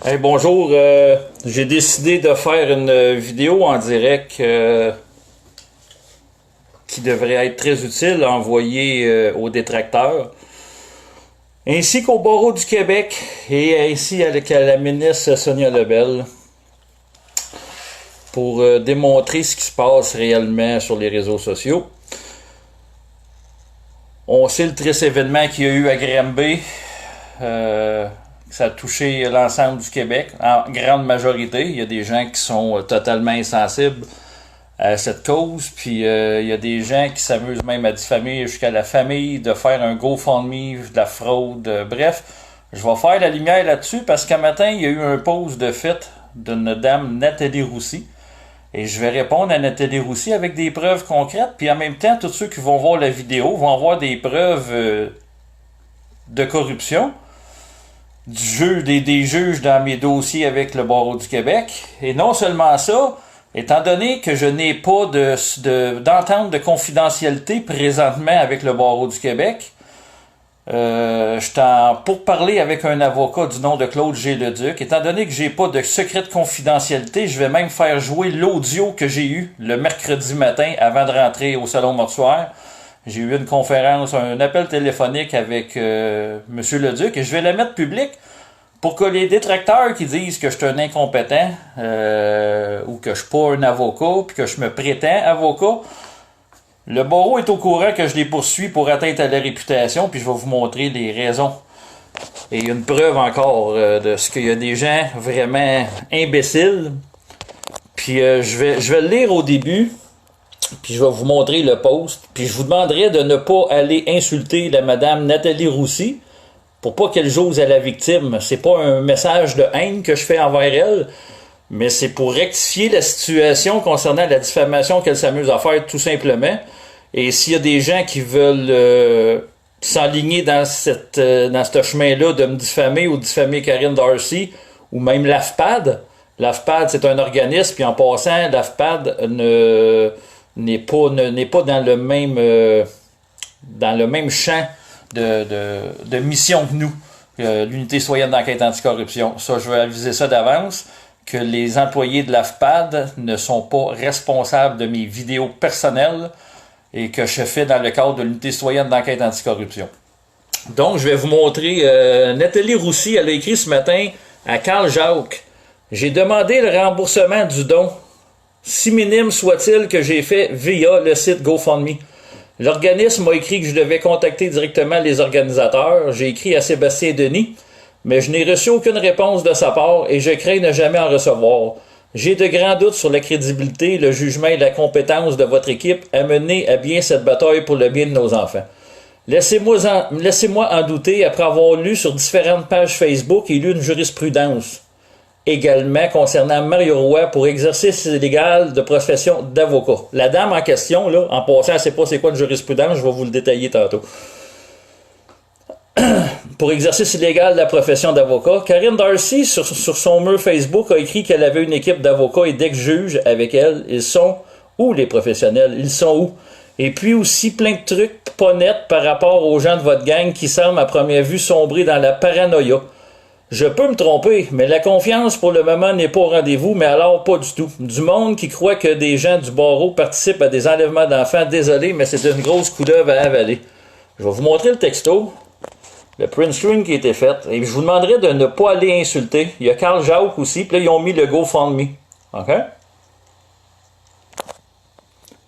Hey, bonjour, j'ai décidé de faire une vidéo en direct qui devrait être très utile à envoyer aux détracteurs, ainsi qu'au barreau du Québec et ainsi à la ministre Sonia Lebel pour démontrer ce qui se passe réellement sur les réseaux sociaux. On sait le triste événement qu'il y a eu à Granby. Ça a touché l'ensemble du Québec, en grande majorité. Il y a des gens qui sont totalement insensibles à cette cause, puis il y a des gens qui s'amusent même à diffamer jusqu'à la famille, de faire un GoFundMe, de la fraude, bref. Je vais faire la lumière là-dessus parce qu'un matin, il y a eu un post de fait d'une dame, Nathalie Roussy, et je vais répondre à Nathalie Roussy avec des preuves concrètes, puis en même temps, tous ceux qui vont voir la vidéo vont avoir des preuves de corruption. Des juges dans mes dossiers avec le barreau du Québec. Et non seulement ça, étant donné que je n'ai pas d'entente de confidentialité présentement avec le barreau du Québec, je suis en pourparlers avec un avocat du nom de Claude G. Leduc. Étant donné que j'ai pas de secret de confidentialité, je vais même faire jouer l'audio que j'ai eu le mercredi matin avant de rentrer au salon mortuaire. J'ai eu une conférence, un appel téléphonique avec M. Leduc et je vais la mettre publique pour que les détracteurs qui disent que je suis un incompétent ou que je suis pas un avocat puis que je me prétends avocat, le barreau est au courant que je les poursuis pour atteinte à la réputation, puis je vais vous montrer les raisons. Et une preuve encore de ce qu'il y a des gens vraiment imbéciles. Puis je vais le lire au début. Puis je vais vous montrer le post. Puis je vous demanderai de ne pas aller insulter la madame Nathalie Roussy pour pas qu'elle jose à la victime. C'est pas un message de haine que je fais envers elle, mais c'est pour rectifier la situation concernant la diffamation qu'elle s'amuse à faire tout simplement. Et s'il y a des gens qui veulent s'enligner dans ce chemin-là de me diffamer ou diffamer Karine Darcy ou même l'AFPAD, l'AFPAD c'est un organisme, puis en passant, l'AFPAD n'est pas dans le même champ de mission que nous, l'Unité citoyenne d'enquête anticorruption. Ça, je veux aviser ça d'avance, que les employés de l'AFPAD ne sont pas responsables de mes vidéos personnelles et que je fais dans le cadre de l'Unité citoyenne d'enquête anticorruption. Donc, je vais vous montrer, Nathalie Roussy, elle a écrit ce matin à Carl Jacques, « J'ai demandé le remboursement du don, si minime soit-il, que j'ai fait via le site GoFundMe. L'organisme m'a écrit que je devais contacter directement les organisateurs. J'ai écrit à Sébastien Denis, mais je n'ai reçu aucune réponse de sa part et je crains ne jamais en recevoir. J'ai de grands doutes sur la crédibilité, le jugement et la compétence de votre équipe à mener à bien cette bataille pour le bien de nos enfants. Laissez-moi en douter après avoir lu sur différentes pages Facebook et lu une jurisprudence également concernant Mario Roy pour exercice illégal de profession d'avocat. La dame en question, là, en passant, elle ne sait pas c'est quoi une jurisprudence, je vais vous le détailler tantôt. Pour exercice illégal de la profession d'avocat, Karine Darcy, sur son mur Facebook, a écrit qu'elle avait une équipe d'avocats et d'ex-juges avec elle. Ils sont où, les professionnels? Ils sont où? Et puis aussi plein de trucs pas nets par rapport aux gens de votre gang qui semblent à première vue sombrer dans la paranoïa. Je peux me tromper, mais la confiance pour le moment n'est pas au rendez-vous, mais alors pas du tout. Du monde qui croit que des gens du barreau participent à des enlèvements d'enfants, désolé, mais c'est une grosse coup d'œuvre à avaler. Je vais vous montrer le texto, le print screen qui a été fait, et je vous demanderai de ne pas aller insulter. Il y a Carl Jacques aussi, puis là ils ont mis le GoFundMe. OK?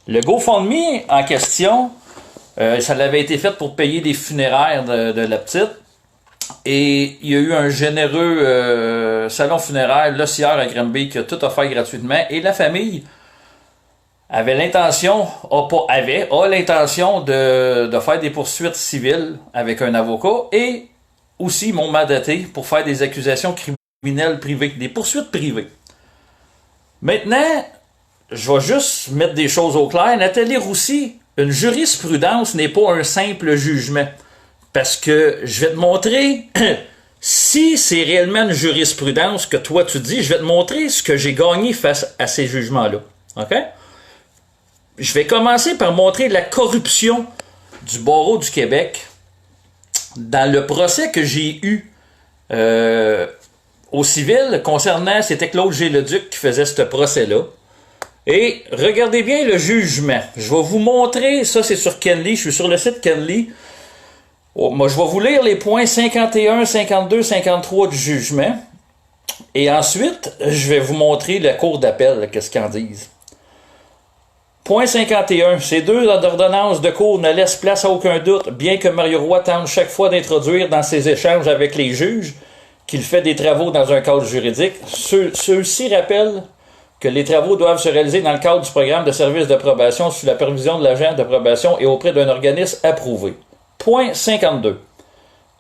Le GoFundMe en question, ça avait été fait pour payer les funéraires de la petite. Et il y a eu un généreux salon funéraire, l'Ossière à Granby, qui a tout offert gratuitement. Et la famille a l'intention de faire des poursuites civiles avec un avocat et aussi m'ont mandaté pour faire des accusations criminelles privées, des poursuites privées. Maintenant, je vais juste mettre des choses au clair. Nathalie Roussy, une jurisprudence n'est pas un simple jugement. Parce que je vais te montrer, si c'est réellement une jurisprudence que toi tu dis, je vais te montrer ce que j'ai gagné face à ces jugements-là. OK? Je vais commencer par montrer la corruption du barreau du Québec dans le procès que j'ai eu au civil concernant, c'était Claude G. Leduc qui faisait ce procès-là. Et regardez bien le jugement. Je vais vous montrer, ça c'est sur Kenley, je suis sur le site Kenley. Oh, moi, je vais vous lire les points 51, 52, 53 du jugement. Et ensuite, je vais vous montrer la cour d'appel, qu'est-ce qu'ils en disent. Point 51. Ces deux ordonnances de cour ne laissent place à aucun doute, bien que Mario Roy tente chaque fois d'introduire dans ses échanges avec les juges qu'il fait des travaux dans un cadre juridique. Ceux-ci rappellent que les travaux doivent se réaliser dans le cadre du programme de service de probation sous la supervision de l'agent de probation et auprès d'un organisme approuvé. Point 52.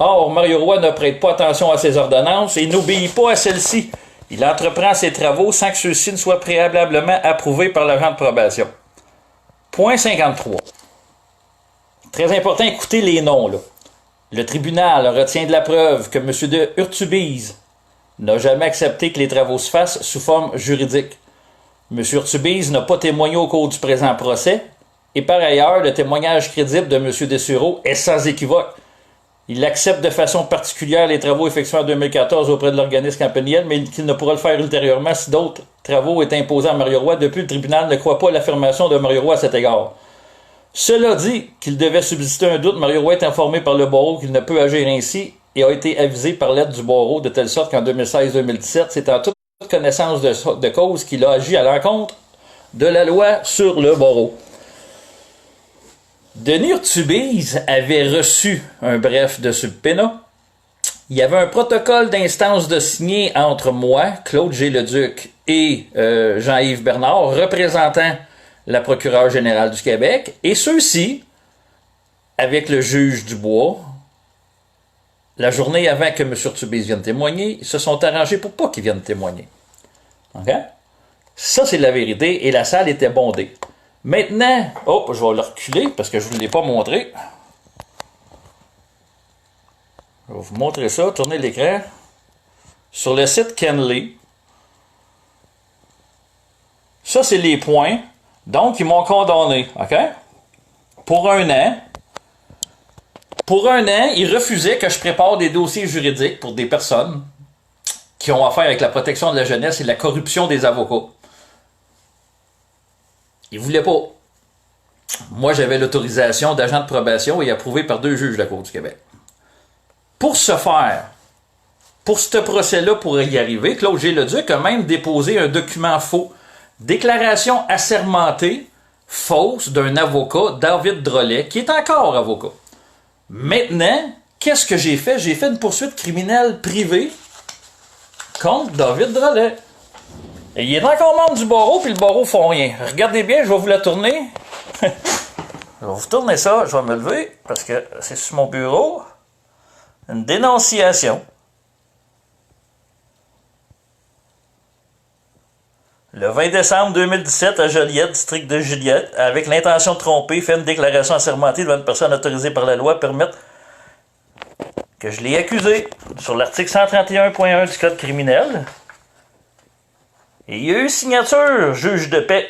Or, Mario Roy ne prête pas attention à ces ordonnances et n'obéit pas à celles-ci. Il entreprend ses travaux sans que ceux-ci ne soient préalablement approuvés par l'agent de probation. Point 53. Très important, écoutez les noms, là. Le tribunal retient de la preuve que M. de Urtubise n'a jamais accepté que les travaux se fassent sous forme juridique. M. Urtubise n'a pas témoigné au cours du présent procès, et par ailleurs, le témoignage crédible de M. Dessureau est sans équivoque. Il accepte de façon particulière les travaux effectués en 2014 auprès de l'organisme campaniel, mais qu'il ne pourra le faire ultérieurement si d'autres travaux étaient imposés à Mario Roy. Depuis, le tribunal ne croit pas à l'affirmation de Mario Roy à cet égard. Cela dit qu'il devait subsister un doute, Mario Roy est informé par le barreau qu'il ne peut agir ainsi et a été avisé par l'aide du barreau de telle sorte qu'en 2016-2017, c'est en toute connaissance de cause qu'il a agi à l'encontre de la loi sur le barreau. Denis Urtubise avait reçu un bref de subpénat. Il y avait un protocole d'instance de signer entre moi, Claude G. Leduc, et Jean-Yves Bernard, représentant la procureure générale du Québec, et ceux-ci, avec le juge Dubois, la journée avant que M. Urtubise vienne témoigner, ils se sont arrangés pour pas qu'il vienne témoigner. OK? Ça, c'est la vérité, et la salle était bondée. Maintenant, je vais le reculer parce que je ne vous l'ai pas montré. Je vais vous montrer ça, tournez l'écran. Sur le site Kenley. Ça, c'est les points. Donc, ils m'ont condamné, OK? Pour 1 an. Pour 1 an, ils refusaient que je prépare des dossiers juridiques pour des personnes qui ont affaire avec la protection de la jeunesse et la corruption des avocats. Ils ne voulaient pas. Moi, j'avais l'autorisation d'agent de probation et approuvé par 2 juges de la Cour du Québec. Pour ce faire, pour ce procès-là, pour y arriver, Claude G. Leduc a même déposé un document faux. Déclaration assermentée, fausse, d'un avocat, David Drolet, qui est encore avocat. Maintenant, qu'est-ce que j'ai fait? J'ai fait une poursuite criminelle privée contre David Drolet. Et il est encore membre du barreau, puis le barreau ne font rien. Regardez bien, je vais vous la tourner. Je vais vous tourner ça, je vais me lever, parce que c'est sur mon bureau. Une dénonciation. Le 20 décembre 2017, à Joliette, district de Joliette, avec l'intention de tromper, fait une déclaration assermentée devant une personne autorisée par la loi, permettre que je l'ai accusé sur l'article 131.1 du Code criminel. Et il y a eu signature, juge de paix.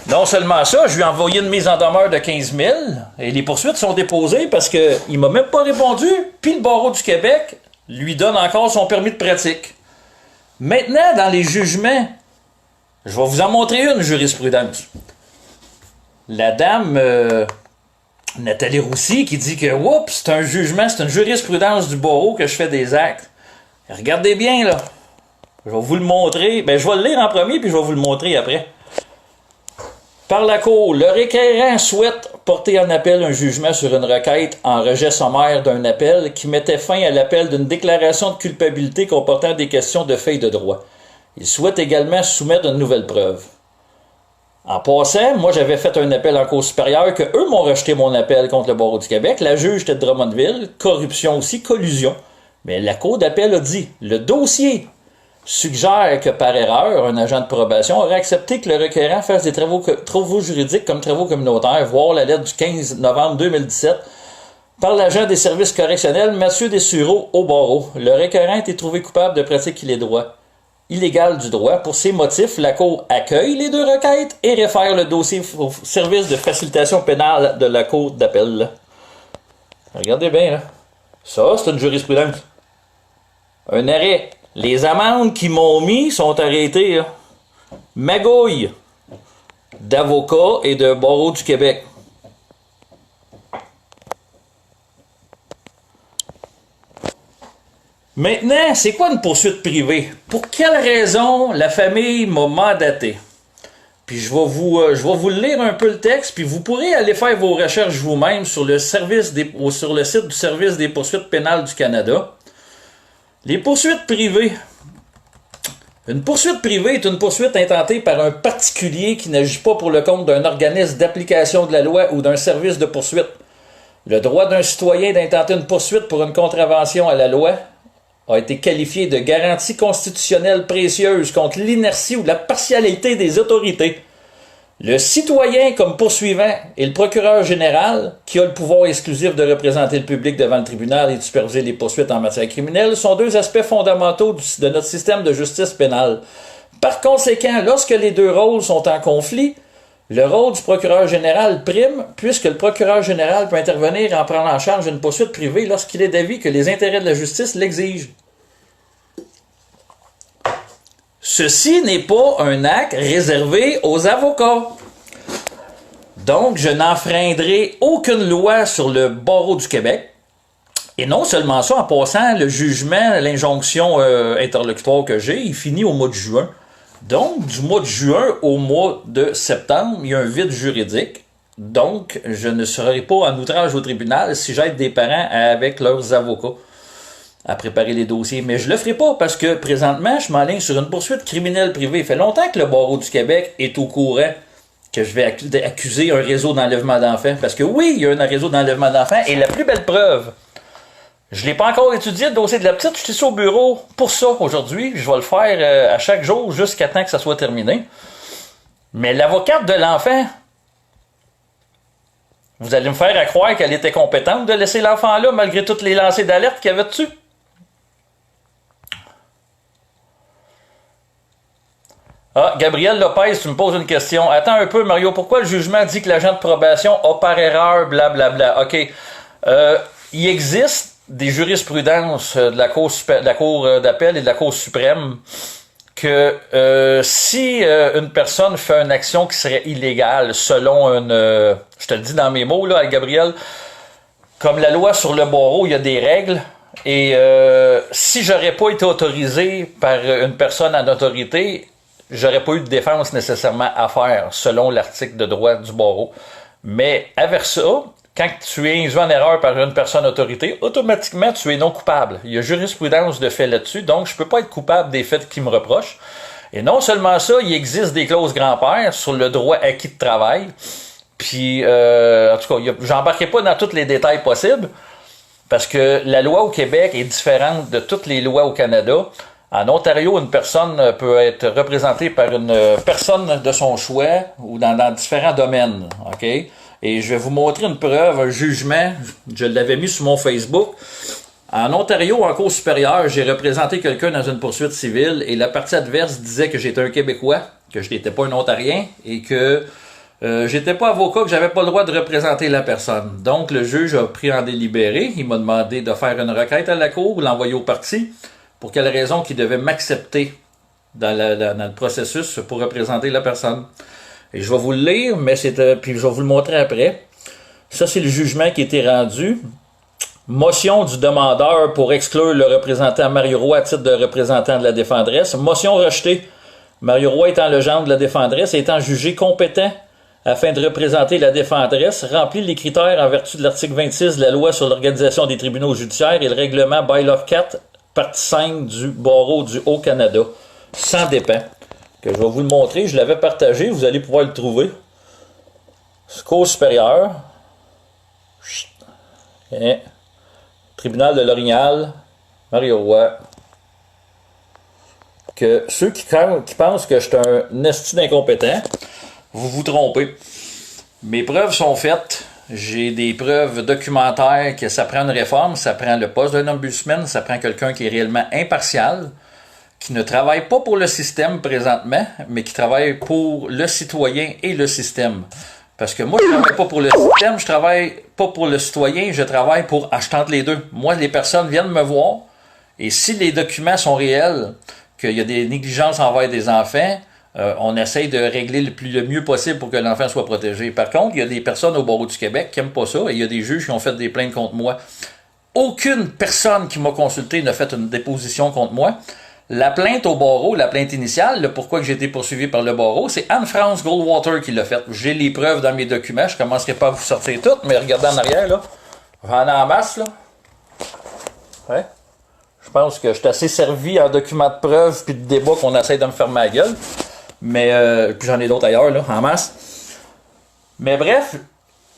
Non seulement ça, je lui ai envoyé une mise en demeure de 15 000 et les poursuites sont déposées parce qu'il ne m'a même pas répondu. Puis le barreau du Québec lui donne encore son permis de pratique. Maintenant, dans les jugements, je vais vous en montrer une jurisprudence. La dame Nathalie Roussy qui dit que oups, c'est un jugement, c'est une jurisprudence du barreau que je fais des actes. Regardez bien, là. Je vais vous le montrer. Je vais le lire en premier, puis je vais vous le montrer après. Par la Cour, le requérant souhaite porter en appel un jugement sur une requête en rejet sommaire d'un appel qui mettait fin à l'appel d'une déclaration de culpabilité comportant des questions de fait et de droit. Il souhaite également soumettre une nouvelle preuve. En passant, moi j'avais fait un appel en cour supérieure que eux m'ont rejeté mon appel contre le barreau du Québec. La juge était de Drummondville, corruption aussi, collusion. Mais la Cour d'appel a dit, le dossier suggère que par erreur, un agent de probation aurait accepté que le requérant fasse des travaux juridiques comme travaux communautaires, voire la lettre du 15 novembre 2017, par l'agent des services correctionnels Mathieu Dessureau au barreau. Le requérant a été trouvé coupable de pratique illégale du droit. Pour ces motifs, la Cour accueille les 2 requêtes et réfère le dossier au service de facilitation pénale de la Cour d'appel. Regardez bien, là. Ça, c'est une jurisprudence. Un arrêt. Les amendes qu'ils m'ont mis sont arrêtées. Là. Magouille d'avocats et de barreau du Québec. Maintenant, c'est quoi une poursuite privée? Pour quelle raison la famille m'a mandaté? Puis je vais vous lire un peu le texte, puis vous pourrez aller faire vos recherches vous-même sur le site du Service des poursuites pénales du Canada. Les poursuites privées. Une poursuite privée est une poursuite intentée par un particulier qui n'agit pas pour le compte d'un organisme d'application de la loi ou d'un service de poursuite. Le droit d'un citoyen d'intenter une poursuite pour une contravention à la loi a été qualifié de garantie constitutionnelle précieuse contre l'inertie ou la partialité des autorités. Le citoyen comme poursuivant et le procureur général, qui a le pouvoir exclusif de représenter le public devant le tribunal et de superviser les poursuites en matière criminelle, sont deux aspects fondamentaux de notre système de justice pénale. Par conséquent, lorsque les deux rôles sont en conflit, le rôle du procureur général prime, puisque le procureur général peut intervenir en prenant en charge une poursuite privée lorsqu'il est d'avis que les intérêts de la justice l'exigent. Ceci n'est pas un acte réservé aux avocats. Donc, je n'enfreindrai aucune loi sur le barreau du Québec. Et non seulement ça, en passant, le jugement, l'injonction interlocutoire que j'ai, il finit au mois de juin. Donc, du mois de juin au mois de septembre, il y a un vide juridique. Donc, je ne serai pas en outrage au tribunal si j'aide des parents avec leurs avocats à préparer les dossiers. Mais je le ferai pas parce que, présentement, je m'enligne sur une poursuite criminelle privée. Il fait longtemps que le barreau du Québec est au courant que je vais accuser un réseau d'enlèvement d'enfants. Parce que oui, il y a un réseau d'enlèvement d'enfants. Et la plus belle preuve, je ne l'ai pas encore étudié, le dossier de la petite. Je suis au bureau pour ça aujourd'hui. Je vais le faire à chaque jour jusqu'à temps que ça soit terminé. Mais l'avocate de l'enfant, vous allez me faire croire qu'elle était compétente de laisser l'enfant là malgré toutes les lancées d'alerte qu'il y avait dessus? Ah, Gabriel Lopez, tu me poses une question. Attends un peu, Mario. Pourquoi le jugement dit que l'agent de probation a par erreur, blablabla? OK. Il existe des jurisprudences de la Cour d'appel et de la Cour suprême que si une personne fait une action qui serait illégale selon je te le dis dans mes mots, là, Gabriel, comme la loi sur le barreau, il y a des règles. Et si j'aurais pas été autorisé par une personne en autorité, j'aurais pas eu de défense nécessairement à faire selon l'article de droit du barreau. Mais avec ça, quand tu es induit en erreur par une personne autorité, automatiquement tu es non coupable. Il y a jurisprudence de fait là-dessus, donc je peux pas être coupable des faits qui me reprochent. Et non seulement ça, il existe des clauses grand-père sur le droit acquis de travail. Puis, en tout cas, j'embarquerai pas dans tous les détails possibles, parce que la loi au Québec est différente de toutes les lois au Canada. En Ontario, une personne peut être représentée par une personne de son choix ou dans différents domaines. OK? Et je vais vous montrer une preuve, un jugement. Je l'avais mis sur mon Facebook. En Ontario, en cour supérieure, j'ai représenté quelqu'un dans une poursuite civile et la partie adverse disait que j'étais un Québécois, que je n'étais pas un Ontarien et que j'étais pas avocat, que j'avais pas le droit de représenter la personne. Donc, le juge a pris en délibéré. Il m'a demandé de faire une requête à la cour, l'envoyer au parti. Pour quelle raison qu'il devait m'accepter dans le processus pour représenter la personne. Et je vais vous le lire, mais puis je vais vous le montrer après. Ça, c'est le jugement qui a été rendu. Motion du demandeur pour exclure le représentant Mario Roy à titre de représentant de la défendresse. Motion rejetée. Mario Roy étant le gendre de la défendresse et étant jugé compétent afin de représenter la défendresse, remplit les critères en vertu de l'article 26 de la loi sur l'organisation des tribunaux judiciaires et le règlement Bylaw 4 partie 5 du barreau du Haut-Canada, sans dépend, que je vais vous le montrer, je l'avais partagé, vous allez pouvoir le trouver. Cour supérieure, et tribunal de l'Orignal, Mario Roy, que ceux qui pensent que je suis un esti d'incompétent, vous vous trompez. Mes preuves sont faites. J'ai des preuves documentaires que ça prend une réforme, ça prend le poste d'un ombudsman, ça prend quelqu'un qui est réellement impartial, qui ne travaille pas pour le système présentement, mais qui travaille pour le citoyen et le système. Parce que moi, je travaille pas pour le système, je travaille pas pour le citoyen, je travaille pour acheter les deux. Moi, les personnes viennent me voir, et si les documents sont réels, qu'il y a des négligences envers des enfants, on essaye de régler le mieux possible pour que l'enfant soit protégé. Par contre, il y a des personnes au barreau du Québec qui n'aiment pas ça, et il y a des juges qui ont fait des plaintes contre moi. Aucune personne qui m'a consulté n'a fait une déposition contre moi. La plainte au barreau, la plainte initiale, le pourquoi que j'ai été poursuivi par le barreau, c'est Anne-France Goldwater qui l'a fait. J'ai les preuves dans mes documents, je commencerai pas à vous sortir toutes, mais regardez en arrière, là. J'en ai en masse, là. Ouais. Je pense que je suis assez servi en documents de preuve puis de débat qu'on essaie de me fermer la gueule. Mais, puis j'en ai d'autres ailleurs, là, en masse. Mais bref,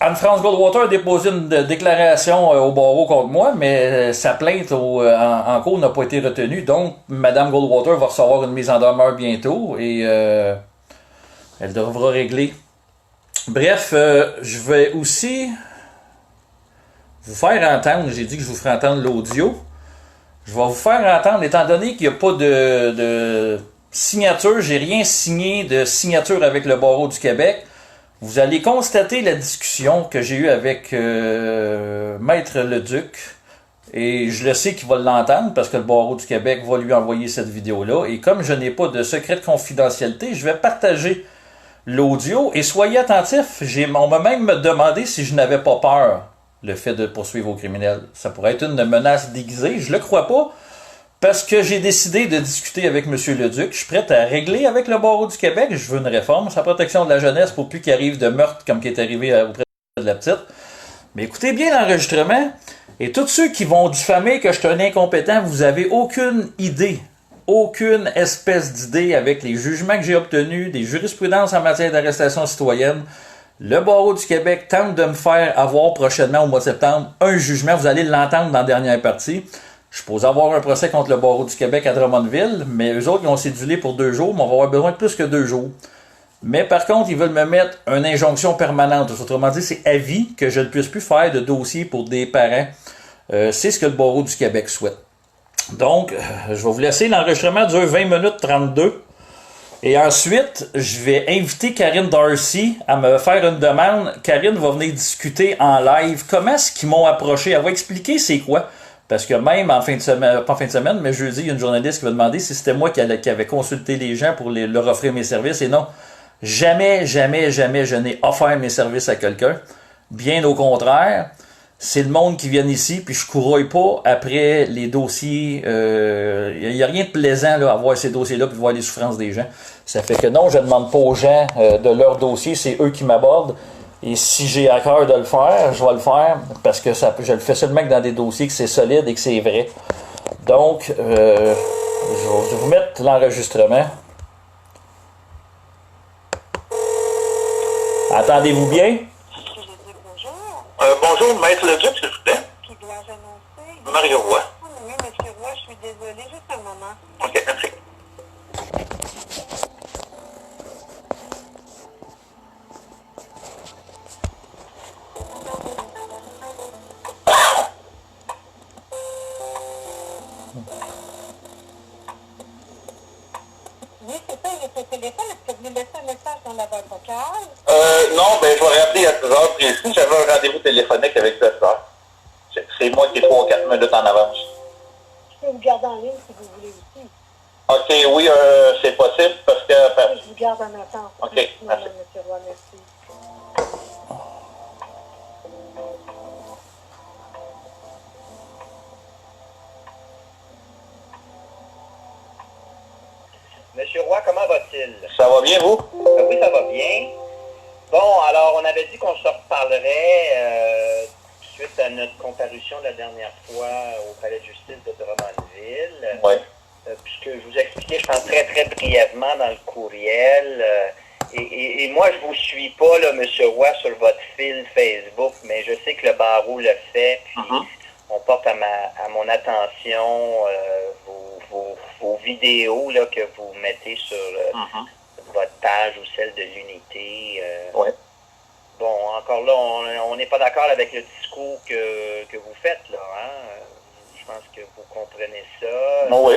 Anne-France Goldwater a déposé une déclaration au barreau contre moi, mais sa plainte en cours n'a pas été retenue. Donc, Mme Goldwater va recevoir une mise en demeure bientôt et elle devra régler. Bref, je vais aussi vous faire entendre, j'ai dit que je vous ferai entendre l'audio. Je vais vous faire entendre, étant donné qu'il n'y a pas de signature, j'ai rien signé de signature avec le barreau du Québec. Vous allez constater la discussion que j'ai eue avec Maître Leduc. Et je le sais qu'il va l'entendre parce que le barreau du Québec va lui envoyer cette vidéo-là. Et comme je n'ai pas de secret de confidentialité, je vais partager l'audio. Et soyez attentifs, on m'a même demandé si je n'avais pas peur, le fait de poursuivre aux criminels. Ça pourrait être une menace déguisée, je le crois pas. Parce que j'ai décidé de discuter avec M. Leduc. Je suis prêt à régler avec le barreau du Québec. Je veux une réforme, sa protection de la jeunesse pour plus qu'il arrive de meurtre comme qui est arrivé auprès de la petite. Mais écoutez bien l'enregistrement. Et tous ceux qui vont diffamer que je suis un incompétent, vous avez aucune idée, aucune espèce d'idée avec les jugements que j'ai obtenus, des jurisprudences en matière d'arrestation citoyenne. Le barreau du Québec tente de me faire avoir prochainement, au mois de septembre, un jugement. Vous allez l'entendre dans la dernière partie. Je suis supposé avoir un procès contre le barreau du Québec à Drummondville, mais eux autres, ils ont cédulé pour 2 jours, mais on va avoir besoin de plus que 2 jours. Mais par contre, ils veulent me mettre une injonction permanente. Autrement dit, c'est à vie que je ne puisse plus faire de dossier pour des parents. C'est ce que le barreau du Québec souhaite. Donc, je vais vous laisser. L'enregistrement dure 20 minutes 32. Et ensuite, je vais inviter Karine Darcy à me faire une demande. Karine va venir discuter en live. Comment est-ce qu'ils m'ont approché? Elle va expliquer c'est quoi. Parce que même en fin de semaine, pas en fin de semaine, mais jeudi, il y a une journaliste qui va demander si c'était moi qui avait consulté les gens pour leur offrir mes services. Et non, jamais, jamais, jamais je n'ai offert mes services à quelqu'un. Bien au contraire, c'est le monde qui vient ici, puis je couraille pas après les dossiers. Il n'y a rien de plaisant là, à voir ces dossiers-là puis voir les souffrances des gens. Ça fait que non, je ne demande pas aux gens de leur dossier, c'est eux qui m'abordent. Et si j'ai à cœur de le faire, je vais le faire parce que je le fais seulement que dans des dossiers que c'est solide et que c'est vrai. Donc, je vais vous mettre l'enregistrement. Entendez-vous bien? Bonjour, Maître Leduc, s'il vous plaît. Qui dois-je annoncer? Mario Roy. Oui, monsieur Roy, je suis désolée, juste un moment. OK, merci. Oui, c'est ça, il est au téléphone. Est-ce que vous lui laissez un message dans la boîte vocale? Non, ben, je vais rappeler à 10h précis. J'avais un rendez-vous téléphonique avec le soeur. C'est moi qui est 3 ou 4 minutes en avance. Je peux vous garder en ligne si vous voulez aussi. OK, oui, c'est possible parce que... Oui, je vous garde en attente. OK, Merci, merci. monsieur Roy, merci. Monsieur Roy, comment va-t-il? Ça va bien, vous? Oui, ça va bien. Bon, alors, on avait dit qu'on se reparlerait suite à notre comparution la dernière fois au palais de justice de Drummondville. Oui. Puisque je vous expliquais, je pense très, très brièvement dans le courriel. Et moi, je vous suis pas, là, monsieur Roy, sur votre fil Facebook, mais je sais que le barreau le fait. Puis on porte à mon attention vos vidéos là, que vous mettez sur votre page ou celle de l'unité. Oui. Bon, encore là, on n'est pas d'accord avec le discours que vous faites, là. Hein? Je pense que vous comprenez ça. Oui.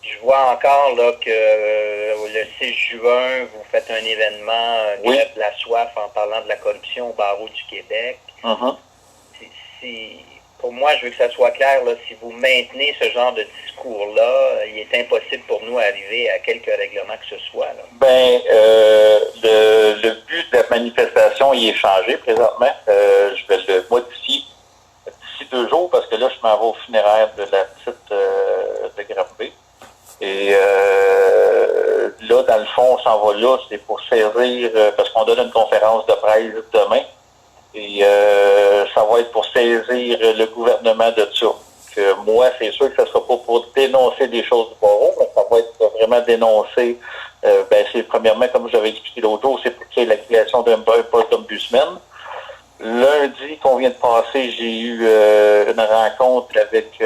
Je vois encore là que le 6 juin, vous faites un événement, grève de la soif, en parlant de la corruption au barreau du Québec. Mhm. Pour moi, je veux que ça soit clair, là, si vous maintenez ce genre de discours-là, il est impossible pour nous d'arriver à quelque règlement que ce soit. Là. Ben, le but de la manifestation, il est changé présentement. Je vais le modifier d'ici 2 jours, parce que là, je m'en vais au funéraire de la petite de Granby. Et là, dans le fond, on s'en va là, c'est pour saisir, parce qu'on donne une conférence de presse demain. Et ça va être pour saisir le gouvernement de ça. Que moi, c'est sûr que ça ne sera pas pour dénoncer des choses du barreau, mais ça va être vraiment dénoncer. C'est premièrement, comme je l'avais expliqué l'autre jour, c'est pour qu'il y ait la création d'un poste d'ombudsman. Lundi qu'on vient de passer, j'ai eu une rencontre avec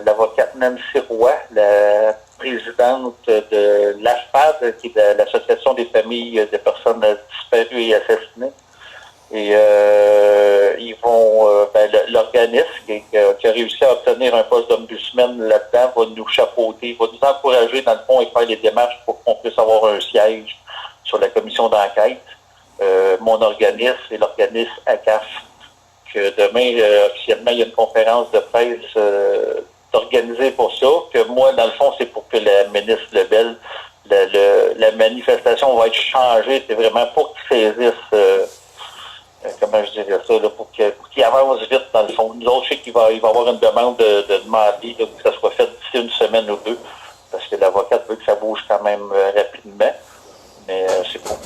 l'avocate Nancy Roy, la présidente de l'AFPAD, qui est l'Association des familles de personnes disparues et assassinées. Et ils vont, l'organisme qui a réussi à obtenir un poste d'ombudsman là-dedans va nous chapeauter, va nous encourager dans le fond et faire les démarches pour qu'on puisse avoir un siège sur la commission d'enquête. Mon organisme et l'organisme ACAF, que demain, officiellement, il y a une conférence de presse organisée pour ça, que moi, dans le fond, c'est pour que la ministre Lebel, la manifestation va être changée, c'est vraiment pour qu'ils saisissent comment je dirais ça, là, pour qu'il avance vite dans le fond. Nous autres, je sais qu'il va y avoir une demande de demander là, que ça soit fait d'ici une semaine ou 2, parce que l'avocate veut que ça bouge quand même rapidement. Mais c'est pour...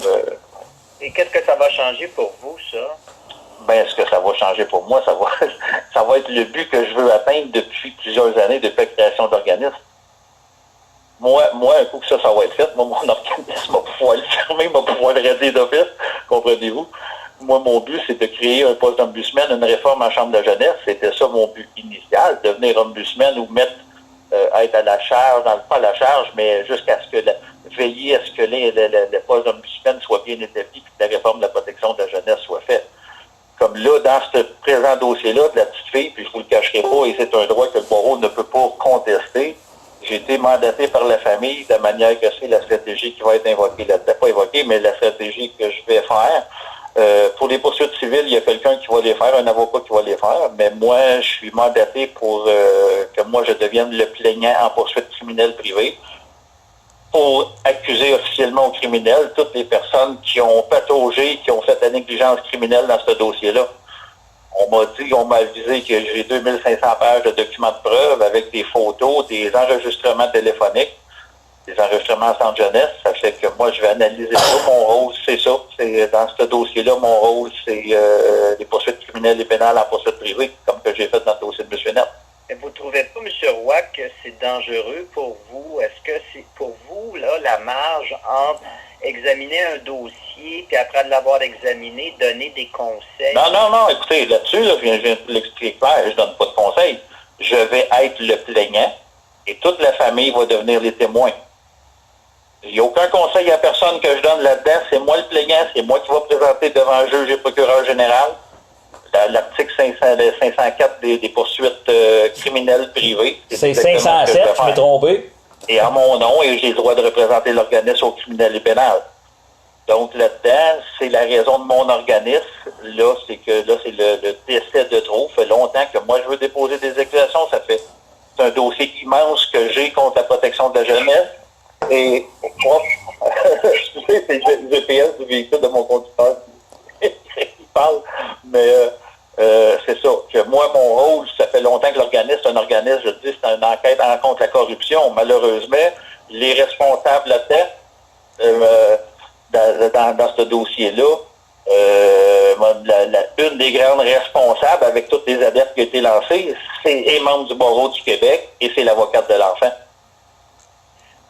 Et qu'est-ce que ça va changer pour vous, ça? Ben, ce que ça va changer pour moi, ça va être le but que je veux atteindre depuis plusieurs années, depuis la création d'organisme. Moi, un coup que ça va être fait, moi, mon organisme va pouvoir le fermer, va pouvoir le radier d'office, comprenez-vous? Moi, mon but, c'est de créer un poste d'ombudsman, une réforme en chambre de jeunesse. C'était ça mon but initial, devenir ombudsman ou être à la charge, pas à la charge, mais jusqu'à ce que veiller à ce que le poste d'ombudsman soit bien établi et que la réforme de la protection de la jeunesse soit faite. Comme là, dans ce présent dossier-là, de la petite fille, puis je vous le cacherai pas, et c'est un droit que le barreau ne peut pas contester, j'ai été mandaté par la famille de manière que c'est la stratégie qui va être invoquée là-dedans. Pas invoquée, mais la stratégie que je vais faire. Pour les poursuites civiles, il y a quelqu'un qui va les faire, un avocat qui va les faire, mais moi, je suis mandaté pour que moi, je devienne le plaignant en poursuite criminelle privée pour accuser officiellement aux criminels toutes les personnes qui ont pataugé, qui ont fait la négligence criminelle dans ce dossier-là. On m'a avisé que j'ai 2500 pages de documents de preuve avec des photos, des enregistrements téléphoniques, des enregistrements en centre jeunesse. Ça fait que moi, je vais analyser ça. Mon rôle, c'est ça. C'est dans ce dossier-là, mon rôle, c'est les poursuites criminelles et pénales en poursuite privée, comme que j'ai fait dans le dossier de M. Net. Et vous ne trouvez pas, M. Roy, que c'est dangereux pour vous? Est-ce que c'est pour vous, là, la marge entre examiner un dossier, puis après de l'avoir examiné, donner des conseils? Non, écoutez, là-dessus, là, je viens de l'expliquer clair, je donne pas de conseils. Je vais être le plaignant et toute la famille va devenir les témoins. Il n'y a aucun conseil à personne que je donne là-dedans. C'est moi le plaignant, c'est moi qui va présenter devant le juge et procureur général l'article 504 des poursuites criminelles privées. C'est 507, je m'ai trompé. Et en mon nom, et j'ai le droit de représenter l'organisme au criminel et pénal. Donc là-dedans, c'est la raison de mon organisme. Là, c'est que là, c'est le décès de trop. Ça fait longtemps que moi, je veux déposer des accusations. C'est un dossier immense que j'ai contre la protection de la jeunesse. Et moi, excusez, c'est le GPS du véhicule de mon conducteur qui parle, mais c'est ça, que moi, mon rôle, ça fait longtemps que l'organisme, c'est un organisme, je dis, c'est une enquête contre la corruption. Malheureusement, les responsables là-dedans, dans ce dossier-là, une des grandes responsables, avec toutes les adeptes qui ont été lancées, c'est un membre du barreau du Québec et c'est l'avocate de l'enfant.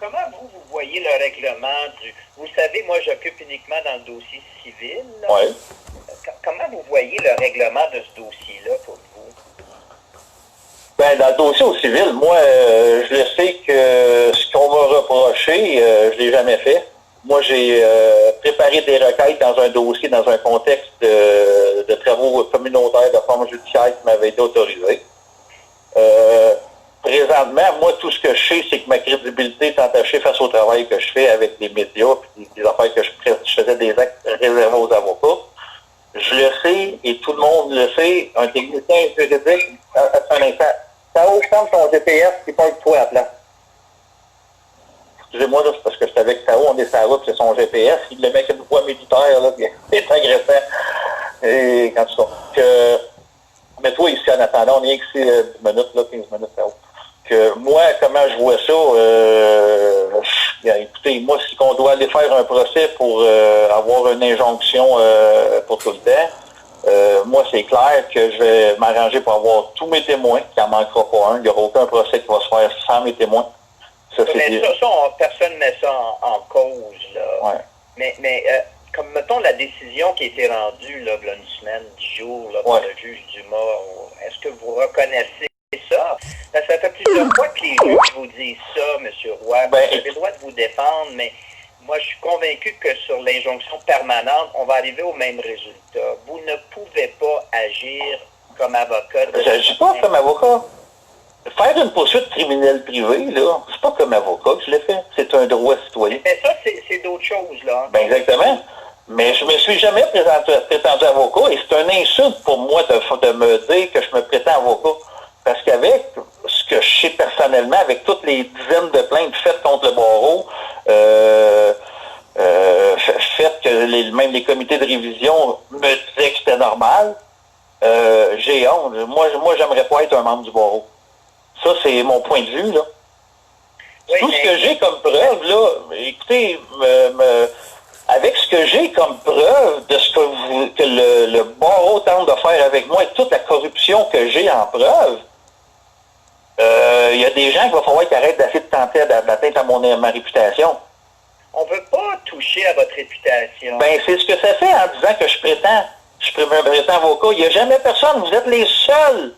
Comment vous voyez le règlement du... Vous savez, moi, j'occupe uniquement dans le dossier civil. Oui. Comment vous voyez le règlement de ce dossier-là pour vous? Ben, dans le dossier au civil, moi, je le sais que ce qu'on m'a reproché, je l'ai jamais fait. Moi, j'ai préparé des requêtes dans un dossier, dans un contexte de travaux communautaires de forme judiciaire qui m'avait été autorisé. présentement, moi, tout ce que je sais, c'est que ma crédibilité est entachée face au travail que je fais avec les médias, puis des affaires que je faisais des actes réservés aux avocats. Je le sais, et tout le monde le sait, un technicien juridique, un instant, Tao, ferme ton GPS, qui parle de toi à la place. Excusez-moi, là, c'est parce que je suis avec Tao, on est sur la route, c'est son GPS, il le met avec une voix militaire, là, puis c'est agressant. Et quand tu sors. Mais toi, ici, en attendant, on est ici 10 minutes, là, 15 minutes, Tao. Que moi, comment je vois ça, écoutez, moi, si on doit aller faire un procès pour avoir une injonction pour tout le temps, moi, c'est clair que je vais m'arranger pour avoir tous mes témoins, qu'il n'en manquera pas un. Il n'y aura aucun procès qui va se faire sans mes témoins. Ça, personne ne met ça en cause, là. Ouais. Mais comme, mettons, la décision qui a été rendue, là, il y a une semaine, 10 jours, là, par le juge Dumas, est-ce que vous reconnaissez ça? Ça fait plusieurs fois que les juges vous disent ça, M. Roy. Vous avez le droit de vous défendre, mais moi, je suis convaincu que sur l'injonction permanente, on va arriver au même résultat. Vous ne pouvez pas agir comme avocat. Je n'agis pas comme avocat. Faire une poursuite criminelle privée, là, c'est pas comme avocat que je l'ai fait. C'est un droit citoyen. Mais ça, c'est d'autres choses, là. Ben exactement. Mais je me suis jamais prétendu avocat et c'est un insulte pour moi de me dire que je me prétends avocat. Parce qu'avec ce que je sais personnellement, avec toutes les dizaines de plaintes faites contre le barreau, faites que même les comités de révision me disaient que c'était normal, j'ai honte. Moi, j'aimerais pas être un membre du barreau. Ça, c'est mon point de vue, là. Oui, tout ce que j'ai comme preuve, là, écoutez, avec ce que j'ai comme preuve de ce que le barreau tente de faire avec moi et toute la corruption que j'ai en preuve, il y a des gens qu'il va falloir qu'ils arrêtent d'essayer de tenter d'atteindre ma réputation. On ne veut pas toucher à votre réputation. Ben, c'est ce que ça fait en disant que je prétends avocat. Il n'y a jamais personne, vous êtes les seuls.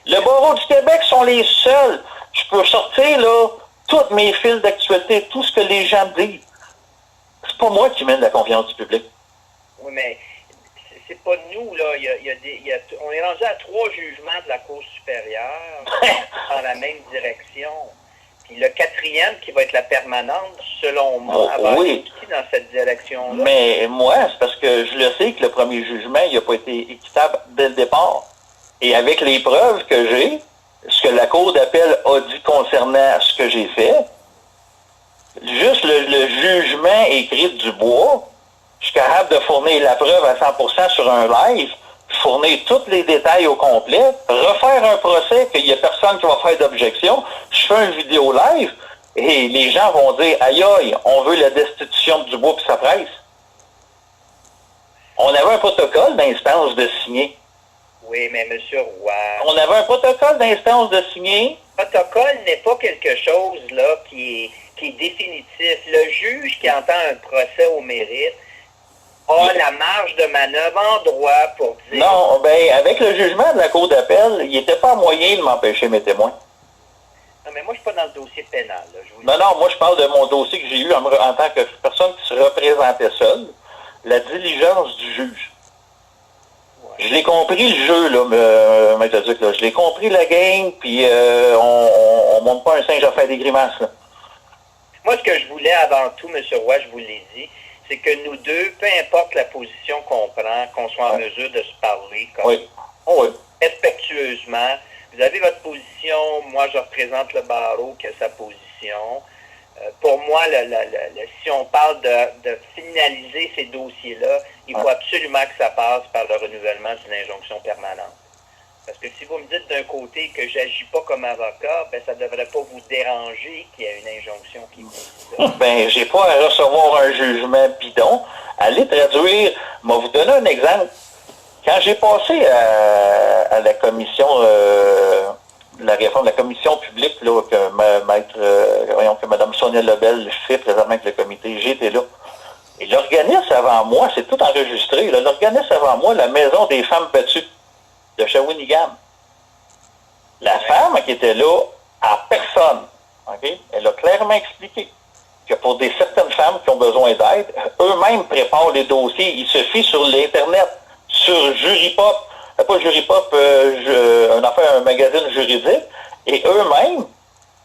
Le barreau du Québec sont les seuls. Je peux sortir, là, toutes mes fils d'actualité, tout ce que les gens disent. C'est pas moi qui mène la confiance du public. Oui, mais c'est pas nous, là. On est rendu à 3 jugements de la Cour supérieure dans la même direction. Puis le 4e, qui va être la permanente, selon moi, va être dans cette direction-là. Mais moi, c'est parce que je le sais que le premier jugement, il n'a pas été équitable dès le départ. Et avec les preuves que j'ai, ce que la Cour d'appel a dit concernant ce que j'ai fait, juste le jugement écrit du bois, je suis capable de fournir la preuve à 100% sur un live, fournir tous les détails au complet, refaire un procès qu'il n'y a personne qui va faire d'objection, je fais une vidéo live, et les gens vont dire, aïe aïe, on veut la destitution de Dubois puis sa presse. On avait un protocole d'instance de signer. Oui, mais M. Roy... On avait un protocole d'instance de signer. Le protocole n'est pas quelque chose là qui est définitif. Le juge qui entend un procès au mérite a la marge de manœuvre en droit pour dire... Non, ben avec le jugement de la Cour d'appel, il n'était pas moyen de m'empêcher mes témoins. Non, mais moi, je ne suis pas dans le dossier pénal. Là, non, moi, je parle de mon dossier que j'ai eu en tant que personne qui se représentait seule, la diligence du juge. Je l'ai compris le jeu, là, Maître Duc, là. Je l'ai compris la game, puis on monte pas un singe à faire des grimaces, là. Moi, ce que je voulais avant tout, M. Roy, je vous l'ai dit, c'est que nous deux, peu importe la position qu'on prend, qu'on soit en mesure de se parler respectueusement. Vous avez votre position, moi je représente le barreau qui a sa position. Pour moi, si on parle de finaliser ces dossiers-là, il faut absolument que ça passe par le renouvellement d'une injonction permanente. Parce que si vous me dites d'un côté que je n'agis pas comme avocat, ben ça ne devrait pas vous déranger qu'il y ait une injonction qui vous dit. Ben, j'ai pas à recevoir un jugement bidon. Allez traduire. Je vais vous donner un exemple. Quand j'ai passé à la commission la réforme de la commission publique là, que Mme Sonia Lebel fait présentement avec le comité, j'étais là. Et l'organisme avant moi, c'est tout enregistré, l'organisme avant moi, la Maison des femmes battues de Shawinigan. La femme qui était là, à personne, okay? Elle a clairement expliqué que pour certaines femmes qui ont besoin d'aide, eux-mêmes préparent les dossiers. Ils se fient sur l'Internet, sur Juripop, pas Jury Pop, un magazine juridique, et eux-mêmes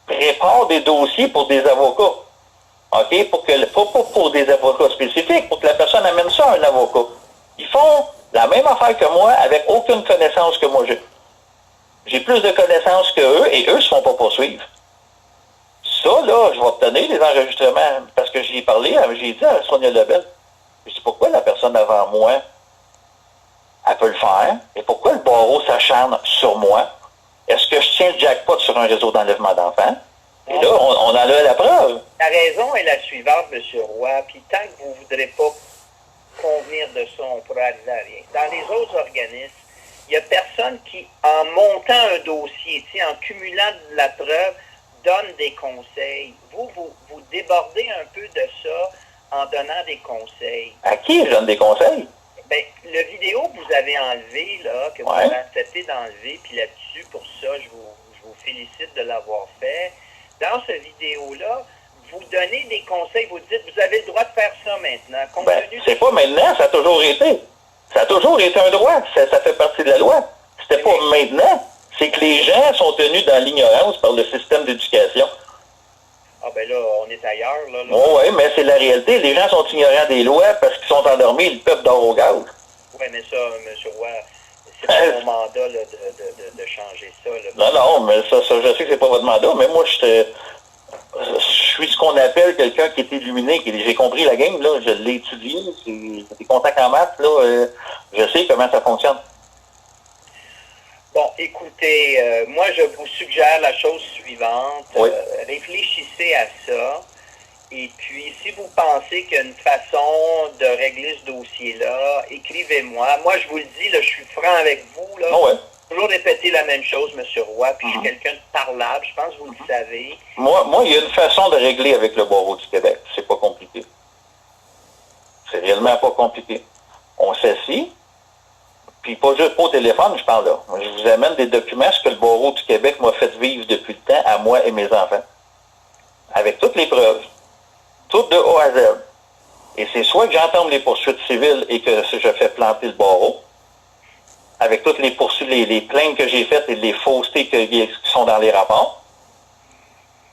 préparent des dossiers pour des avocats. OK? Pas pour des avocats spécifiques, pour que la personne amène ça à un avocat. Ils font la même affaire que moi avec aucune connaissance que moi j'ai. J'ai plus de connaissances qu'eux et eux ne se font pas poursuivre. Ça, là, je vais obtenir les enregistrements parce que j'y ai parlé, j'ai dit à Sonia Lebel, je dis pourquoi la personne avant moi, elle peut le faire et pourquoi le barreau s'acharne sur moi? Est-ce que je tiens le jackpot sur un réseau d'enlèvement d'enfants? Et là, on en a la preuve. La raison est la suivante, M. Roy, puis tant que vous ne voudrez pas convenir de ça, on ne pourra arriver à rien. Dans les autres organismes, il n'y a personne qui, en montant un dossier, en cumulant de la preuve, donne des conseils. Vous débordez un peu de ça en donnant des conseils. À qui je donne des conseils? Bien, le vidéo que vous avez enlevé, là, que vous avez accepté d'enlever, puis là-dessus, pour ça, je vous félicite de l'avoir fait. Dans cette vidéo-là, vous donnez des conseils, vous dites, vous avez le droit de faire ça maintenant. C'est pas maintenant, ça a toujours été. Ça a toujours été un droit. Ça fait partie de la loi. C'était pas maintenant. C'est que les gens sont tenus dans l'ignorance par le système d'éducation. Ah ben là, on est ailleurs, là. Oh, oui, mais c'est la réalité. Les gens sont ignorants des lois parce qu'ils sont endormis, le peuple dort au gaz. Oui, mais ça, M. Roy, c'est pas mon mandat là, de changer ça. Là. Non, mais ça, je sais que c'est pas votre mandat, mais moi, je suis ce qu'on appelle quelqu'un qui est illuminé, j'ai compris la game, là, je l'ai étudié, j'ai des contacts en maths, là, je sais comment ça fonctionne. Bon, écoutez, moi, je vous suggère la chose suivante. Oui. Réfléchissez à ça. Et puis, si vous pensez qu'il y a une façon de régler ce dossier-là, écrivez-moi. Moi, je vous le dis, là, je suis franc avec vous. Là. Oh ouais. Toujours répéter la même chose, M. Roy, puis je suis quelqu'un de parlable, je pense que vous le savez. Moi, il y a une façon de régler avec le barreau du Québec. C'est pas compliqué. C'est réellement pas compliqué. On s'assit, puis pas juste au téléphone, je parle là. Je vous amène des documents, ce que le barreau du Québec m'a fait vivre depuis le temps, à moi et mes enfants. Avec toutes les preuves. Toutes de A à Z. Et c'est soit que j'entame les poursuites civiles et que je fais planter le barreau, avec toutes les poursuites, les plaintes que j'ai faites et les faussetés qui sont dans les rapports.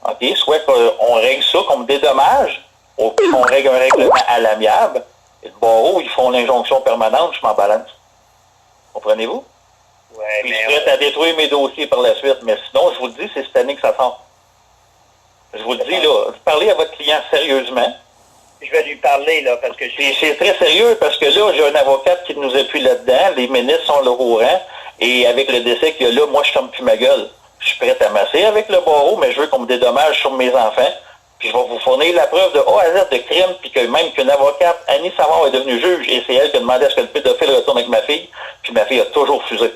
OK? Soit qu'on règle ça, qu'on me dédommage, ou qu'on règle un règlement à l'amiable, et le barreau, ils font l'injonction permanente, je m'en balance. Comprenez-vous? Ouais, puis je suis prêt à détruire mes dossiers par la suite, mais sinon, je vous le dis, c'est cette année que ça sort. Je vous le dis, là, parlez à votre client sérieusement. Je vais lui parler, là, parce que c'est très sérieux, parce que là, j'ai un avocat qui nous appuie là-dedans, les ministres sont là au rang, et avec le décès qu'il y a là, moi, je ferme plus ma gueule. Je suis prêt à masser avec le barreau, mais je veux qu'on me dédommage sur mes enfants, puis je vais vous fournir la preuve de A à Z de crime, puis que même qu'une avocate, Annie Savard, est devenue juge, et c'est elle qui a demandé à ce que le pédophile retourne avec ma fille, puis ma fille a toujours refusé.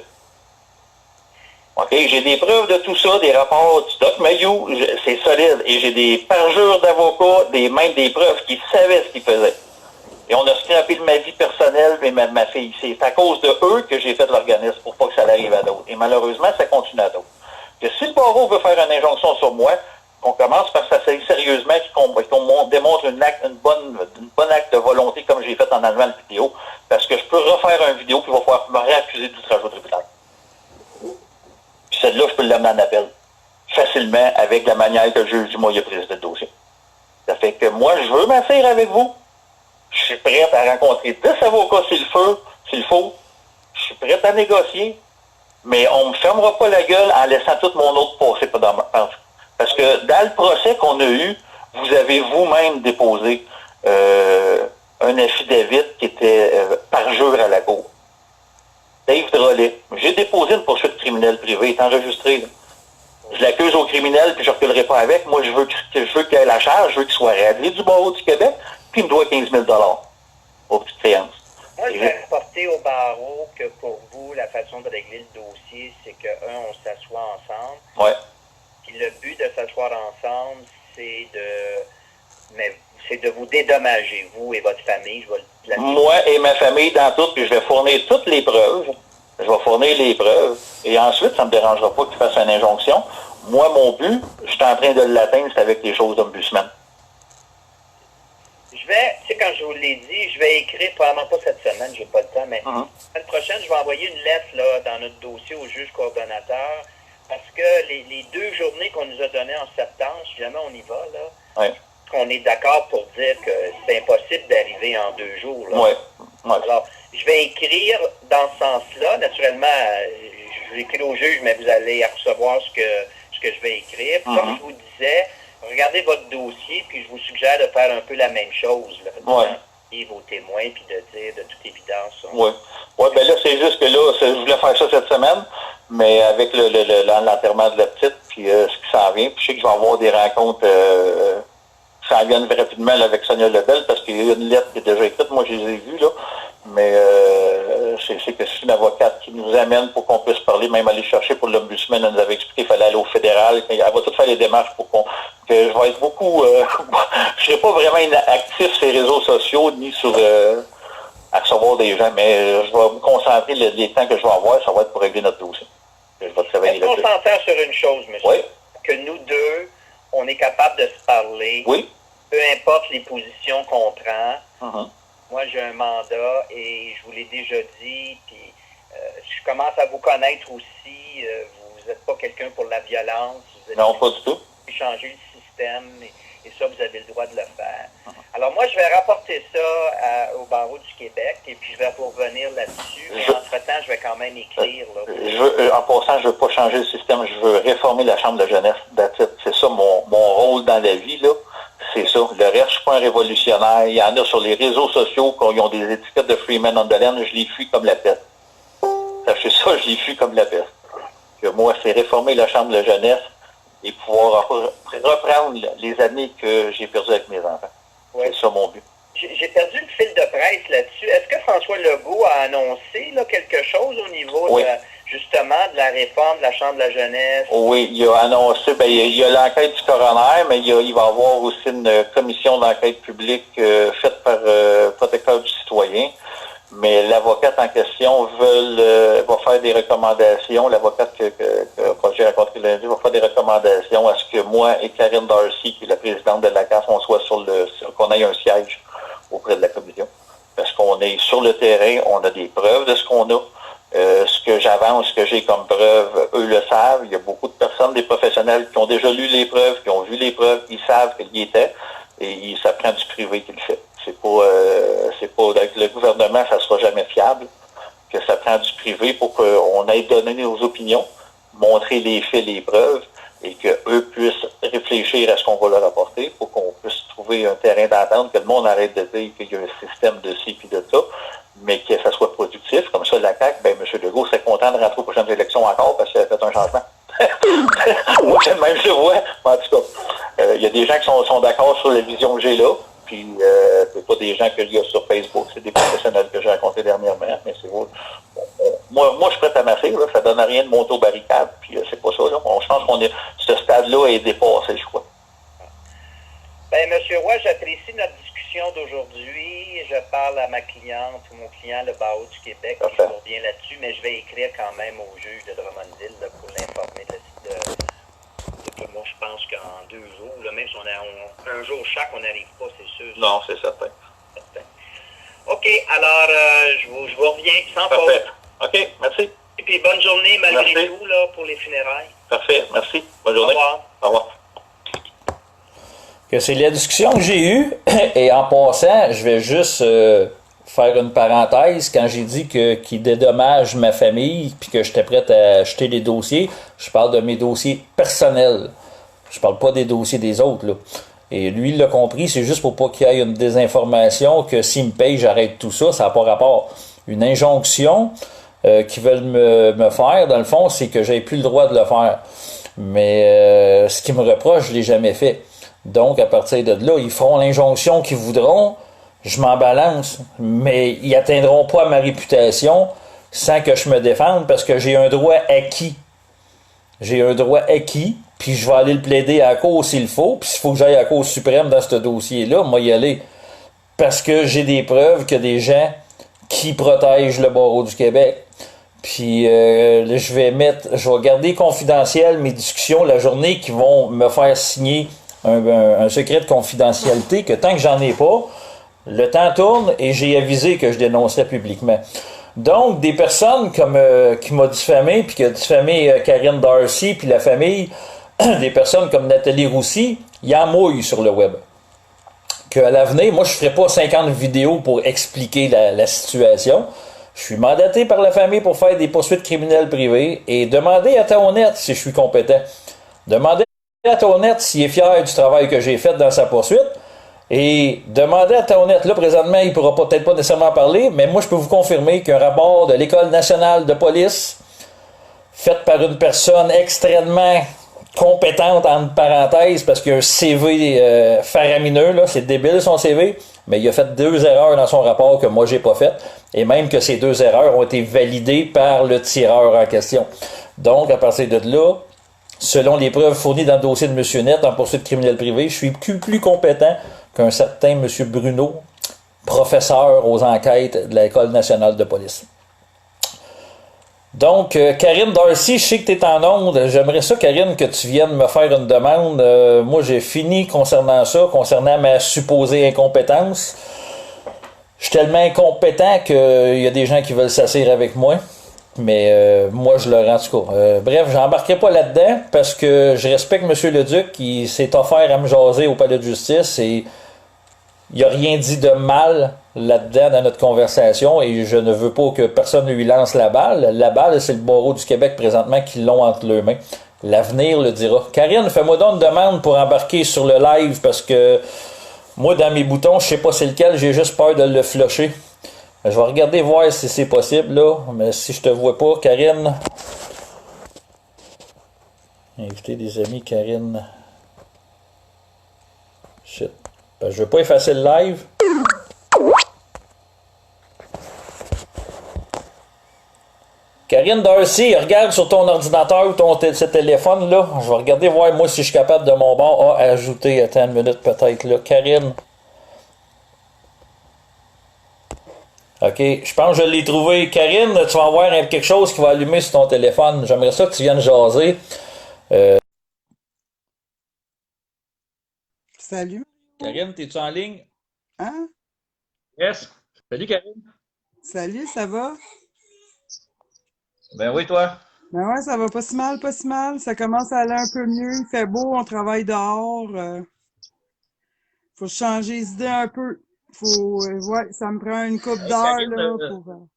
OK? J'ai des preuves de tout ça, des rapports du Doc Mayou, c'est solide. Et j'ai des parjures d'avocats, même des preuves qui savaient ce qu'ils faisaient. Et on a scrappé de ma vie personnelle et ma fille. C'est à cause de eux que j'ai fait l'organisme pour pas que ça arrive à d'autres. Et malheureusement, ça continue à d'autres. Que si le barreau veut faire une injonction sur moi, qu'on commence par s'asseoir sérieusement, qu'on démontre une bonne acte de volonté comme j'ai fait en enlevant la vidéo, parce que je peux refaire une vidéo qui va pouvoir me réaccuser d'outrage au tribunal. Puis celle-là, je peux l'amener en appel facilement avec la manière que le juge du mois a présidé le dossier. Ça fait que moi, je veux m'asseoir avec vous. Je suis prêt à rencontrer 10 avocats s'il faut. Je suis prêt à négocier. Mais on ne me fermera pas la gueule en laissant tout mon autre passé pas dans ma pense. Parce que dans le procès qu'on a eu, vous avez vous-même déposé un affidavit qui était parjure à la cour. Dave Drolet. J'ai déposé une poursuite criminelle privée, est enregistrée. Là. Je l'accuse au criminel, puis je ne reculerai pas avec. Moi, je veux qu'il ait la charge, je veux qu'il soit réglé du barreau du Québec, puis il me doit 15 000 aux petites créances. Moi, je vais reporter au barreau que pour vous, la façon de régler le dossier, c'est que, on s'assoit ensemble. Ouais. Puis le but de s'asseoir ensemble, c'est de vous dédommager, vous et votre famille. Moi et ma famille dans tout, puis je vais fournir toutes les preuves. Je vais fournir les preuves. Et ensuite, ça ne me dérangera pas qu'il fasse une injonction. Moi, mon but, je suis en train de l'atteindre, c'est avec les choses d'ombudsman. je vais, tu sais, quand je vous l'ai dit, je vais écrire, probablement pas cette semaine, j'ai pas le temps, mais la semaine prochaine, je vais envoyer une lettre là, dans notre dossier au juge coordonnateur, parce que les 2 journées qu'on nous a données en septembre, si jamais on y va, là, qu'on est d'accord pour dire que c'est impossible d'arriver en 2 jours. Là. Alors, je vais écrire dans ce sens-là. Naturellement, je vais écrire au juge, mais vous allez recevoir ce que je vais écrire. Comme je vous disais, regardez votre dossier, puis je vous suggère de faire un peu la même chose. Là, d'identifier vos témoins, puis de dire de toute évidence. Ben là, c'est juste que là, je voulais faire ça cette semaine, mais avec l'enterrement de la petite, puis ce qui s'en vient, puis je sais que je vais avoir des rencontres qui s'en viennent rapidement là, avec Sonia Lebel, parce qu'il y a une lettre qui est déjà écrite, moi je les ai vues, là, mais c'est que c'est une avocate qui nous amène pour qu'on puisse parler, même aller chercher pour l'Ombudsman, elle nous avait expliqué qu'il fallait aller au fédéral, elle va tout faire les démarches pour que je vais être beaucoup, je serai pas vraiment actif sur les réseaux sociaux, ni sur à recevoir des gens, mais je vais me concentrer, les temps que je vais avoir, ça va être pour régler notre dossier. Je vais travailler là-dessus. Est-ce qu'on s'entend sur une chose, monsieur? Oui. Que nous deux, on est capable de se parler. Oui. Peu importe les positions qu'on prend. Moi, j'ai un mandat et je vous l'ai déjà dit, puis je commence à vous connaître aussi. Vous n'êtes pas quelqu'un pour la violence. Non, pas du tout. Vous changer le système et ça, vous avez le droit de le faire. Alors moi, je vais rapporter ça au barreau du Québec et puis je vais vous revenir là-dessus. Mais entre-temps, je vais quand même écrire. Là, en passant, je ne veux pas changer le système. Je veux réformer la Chambre de jeunesse. C'est ça mon rôle dans la vie, là. C'est ça. Le reste, je ne suis pas un révolutionnaire. Il y en a sur les réseaux sociaux qui ont des étiquettes de Freeman on the land. Je les fuis comme la peste. Sachez ça, je les fuis comme la peste. Que moi, c'est réformer la Chambre de jeunesse et pouvoir reprendre les années que j'ai perdues avec mes enfants. C'est ça mon but. J'ai perdu le fil de presse là-dessus. Est-ce que François Legault a annoncé là, quelque chose au niveau justement de la réforme de la Chambre de la jeunesse? Oui, il a annoncé, il y a l'enquête du coroner, mais il va y avoir aussi une commission d'enquête publique faite par Protecteur du citoyen. Mais l'avocate en question va faire des recommandations. L'avocate que j'ai rencontré lundi va faire des recommandations à ce que moi et Karine Darcy, qui est la présidente de la CAF, on soit qu'on ait un siège auprès de la commission. Parce qu'on est sur le terrain, on a des preuves de ce qu'on a. Ce que j'avance, ce que j'ai comme preuve, eux le savent. Il y a beaucoup de personnes, des professionnels qui ont déjà lu les preuves, qui ont vu les preuves, ils savent qu'il y était. Et ça prend du privé qui le fait. C'est pas avec le gouvernement, ça sera jamais fiable, que ça prend du privé pour qu'on aille donner nos opinions, montrer les faits, les preuves, et qu'eux puissent réfléchir à ce qu'on va leur apporter pour qu'on puisse trouver un terrain d'entente, que le monde arrête de dire qu'il y a un système de ci puis de ça, mais que ça soit productif. Comme ça, la CAQ, M. Legault serait content de rentrer aux prochaines élections encore parce qu'il a fait un changement. Moi, même je vois. En tout cas, il y a des gens qui sont d'accord sur la vision que j'ai là. Puis, c'est pas des gens que il y a sur Facebook, c'est des professionnels que j'ai rencontrés dernièrement, mais c'est vrai. Moi, je suis prêt à m'asseoir, là, ça donne rien de monter aux barricades, puis c'est pas ça, là. Je pense qu'on est, ce stade-là est dépassé, je crois. Ben, M. Roy, j'apprécie notre discussion d'aujourd'hui. Je parle à ma cliente, mon client, le barreau du Québec, qui revient là-dessus, mais je vais écrire quand même au juge de Drummondville là, pour l'informer que moi, je pense qu'en 2 jours, là, même si on a un jour chaque, on n'arrive pas, c'est sûr. Non, c'est certain. OK, alors, je vous reviens sans faute. OK, merci. Et puis, bonne journée, malgré tout, là, pour les funérailles. Parfait, merci. Bonne journée. Au revoir. Au revoir. Que c'est la discussion que j'ai eue, et en passant, je vais juste faire une parenthèse. Quand j'ai dit qu'il dédommage ma famille puis que j'étais prêt à acheter les dossiers, je parle de mes dossiers personnels. Je parle pas des dossiers des autres, là. Et lui, il l'a compris, c'est juste pour pas qu'il y ait une désinformation, que s'il me paye, j'arrête tout ça, ça n'a pas rapport. Une injonction qu'ils veulent me faire, dans le fond, c'est que j'ai plus le droit de le faire. Mais ce qu'ils me reprochent, je l'ai jamais fait. Donc, à partir de là, ils feront l'injonction qu'ils voudront, je m'en balance, mais ils atteindront pas ma réputation sans que je me défende parce que j'ai un droit acquis. J'ai un droit acquis, puis je vais aller le plaider à la cour s'il faut, puis s'il faut que j'aille à la Cour suprême dans ce dossier-là, moi y aller. Parce que j'ai des preuves qu'il y a des gens qui protègent le barreau du Québec. Puis je vais garder confidentiel mes discussions la journée qui vont me faire signer un secret de confidentialité que tant que j'en ai pas, Le temps tourne et j'ai avisé que je dénoncerais publiquement. Donc, des personnes comme qui m'ont diffamé, puis qui a diffamé Karine Darcy, puis la famille, des personnes comme Nathalie Roussy, il y en mouille sur le web. Qu'à l'avenir, moi, je ne ferai pas 50 vidéos pour expliquer la situation. Je suis mandaté par la famille pour faire des poursuites criminelles privées et demander à Taonet si je suis compétent. Demander à Taonet s'il est fier du travail que j'ai fait dans sa poursuite. Et demander à Taonet, là, présentement, il ne pourra peut-être pas nécessairement parler, mais moi, je peux vous confirmer qu'un rapport de l'École nationale de police, fait par une personne extrêmement compétente, entre parenthèses, parce qu'il y a un CV faramineux, là, c'est débile son CV, mais il a fait 2 erreurs dans son rapport que moi j'ai pas fait, et même que ces 2 erreurs ont été validées par le tireur en question. Donc, à partir de là, selon les preuves fournies dans le dossier de M. Net en poursuite criminelle privée, je suis plus compétent qu'un certain M. Bruno, professeur aux enquêtes de l'École nationale de police. Donc, Karine Darcy, je sais que tu es en onde. J'aimerais ça, Karine, que tu viennes me faire une demande. Moi, j'ai fini concernant ça, concernant ma supposée incompétence. Je suis tellement incompétent qu'il y a des gens qui veulent s'asseoir avec moi. Mais moi, je le rends en tout cas. Bref, j'embarquerai pas là-dedans parce que je respecte M. Leduc qui s'est offert à me jaser au palais de justice et il n'y a rien dit de mal là-dedans dans notre conversation et je ne veux pas que personne lui lance la balle. La balle, c'est le barreau du Québec présentement qui l'ont entre leurs mains. L'avenir le dira. Karine, fais-moi donc une demande pour embarquer sur le live parce que moi, dans mes boutons, je sais pas c'est lequel, j'ai juste peur de le flusher. Je vais regarder voir si c'est possible, là. Mais si je te vois pas, Karine. Inviter des amis, Karine. Shit. Ben, je veux pas effacer le live. Karine Darcy, regarde sur ton ordinateur ou ce téléphone, là. Je vais regarder voir, moi, si je suis capable de mon bord. Ah, ajouter. Attends une minute, peut-être, là. Karine. OK, je pense que je l'ai trouvé. Karine, tu vas avoir quelque chose qui va allumer sur ton téléphone. J'aimerais ça que tu viennes jaser. Salut. Karine, t'es-tu en ligne? Hein? Yes. Salut, Karine. Salut, ça va? Ben oui, toi. Ben ouais, ça va pas si mal, pas si mal. Ça commence à aller un peu mieux. Il fait beau, on travaille dehors. Faut changer les idées un peu. Ouais, ça me prend une couple Hey, d'heures, Karine, là, pour...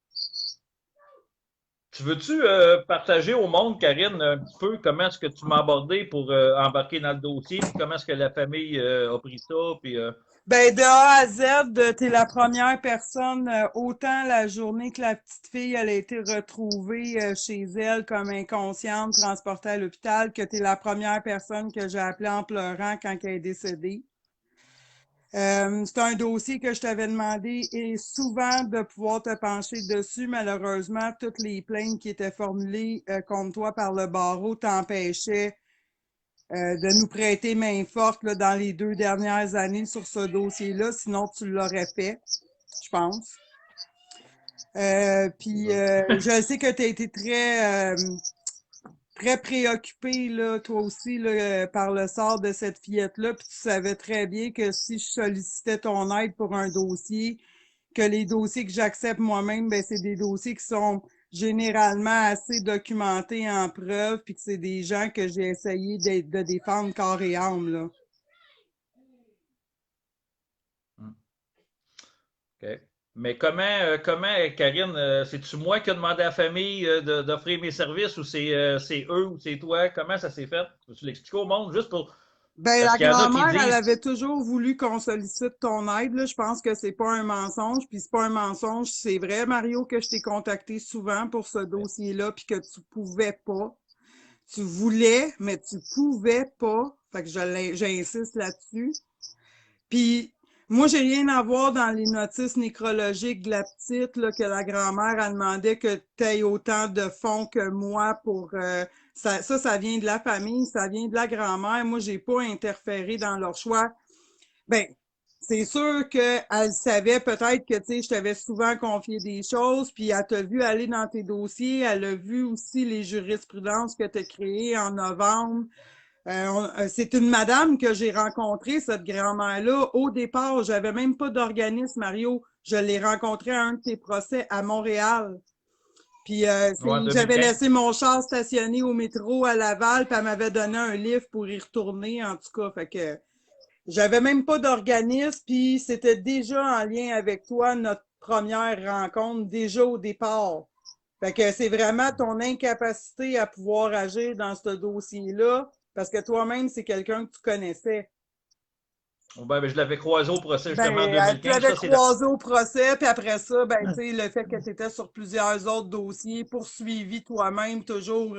tu veux-tu partager au monde, Karine, un petit peu comment est-ce que tu m'as abordé pour embarquer dans le dossier, puis comment est-ce que la famille a pris ça, puis Ben, de A à Z, t'es la première personne, autant la journée que la petite fille, elle a été retrouvée chez elle comme inconsciente, transportée à l'hôpital, que t'es la première personne que j'ai appelée en pleurant quand elle est décédée. C'est un dossier que je t'avais demandé et souvent de pouvoir te pencher dessus. Malheureusement, toutes les plaintes qui étaient formulées contre toi par le barreau t'empêchaient de nous prêter main forte là, dans les 2 dernières années sur ce dossier-là. Sinon, tu l'aurais fait, je pense. Puis, je sais que tu as été très préoccupé, là, toi aussi, là, par le sort de cette fillette-là, puis tu savais très bien que si je sollicitais ton aide pour un dossier, que les dossiers que j'accepte moi-même, ben c'est des dossiers qui sont généralement assez documentés en preuve, puis que c'est des gens que j'ai essayé de défendre corps et âme, là. OK. Mais comment Karine, c'est-tu moi qui ai demandé à la famille d'offrir mes services ou c'est eux ou c'est toi? Comment ça s'est fait? Tu l'expliques au monde juste pour. Ben, Parce la qu'il y en a qui grand-mère, elle disent. avait toujours voulu qu'on sollicite ton aide, là. Je pense que c'est pas un mensonge, puis c'est pas un mensonge. C'est vrai, Mario, que je t'ai contacté souvent pour ce dossier-là, puis que tu pouvais pas. Tu voulais, mais tu pouvais pas. Fait que j'insiste là-dessus. Puis, moi, j'ai rien à voir dans les notices nécrologiques de la petite, là, que la grand-mère a demandé que tu aies autant de fonds que moi pour... ça vient de la famille, ça vient de la grand-mère. Moi, j'ai pas interféré dans leur choix. Ben, c'est sûr qu'elle savait peut-être que, tu sais, je t'avais souvent confié des choses, puis elle t'a vu aller dans tes dossiers, elle a vu aussi les jurisprudences que tu as créées en novembre, C'est une madame que j'ai rencontrée, cette grand-mère-là. Au départ, j'avais même pas d'organisme, Mario. Je l'ai rencontrée à un de tes procès à Montréal. Puis Ouais, j'avais 2015. laissé mon char stationné au métro à Laval, puis elle m'avait donné un livre pour y retourner, en tout cas. Fait que j'avais même pas d'organisme, puis c'était déjà en lien avec toi, notre première rencontre, déjà au départ. Fait que c'est vraiment ton incapacité à pouvoir agir dans ce dossier-là, parce que toi-même, c'est quelqu'un que tu connaissais. Ben, je l'avais croisé au procès justement en Tu 2015. l'avais Ça, c'est la... croisé au procès, puis après ça, ben, tu sais, le fait que tu étais sur plusieurs autres dossiers, poursuivi toi-même, toujours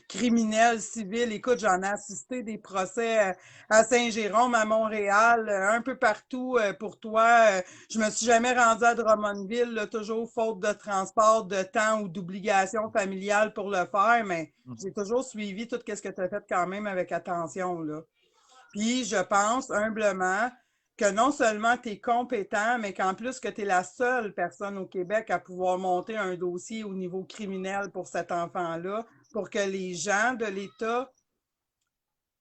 criminel, civil. Écoute, j'en ai assisté des procès à Saint-Jérôme, à Montréal, un peu partout pour toi. Je me suis jamais rendue à Drummondville, là, toujours faute de transport, de temps ou d'obligation familiale pour le faire, mais j'ai toujours suivi tout ce que tu as fait quand même avec attention, là. Puis je pense humblement que non seulement tu es compétent, mais qu'en plus que tu es la seule personne au Québec à pouvoir monter un dossier au niveau criminel pour cet enfant-là, pour que les gens de l'État,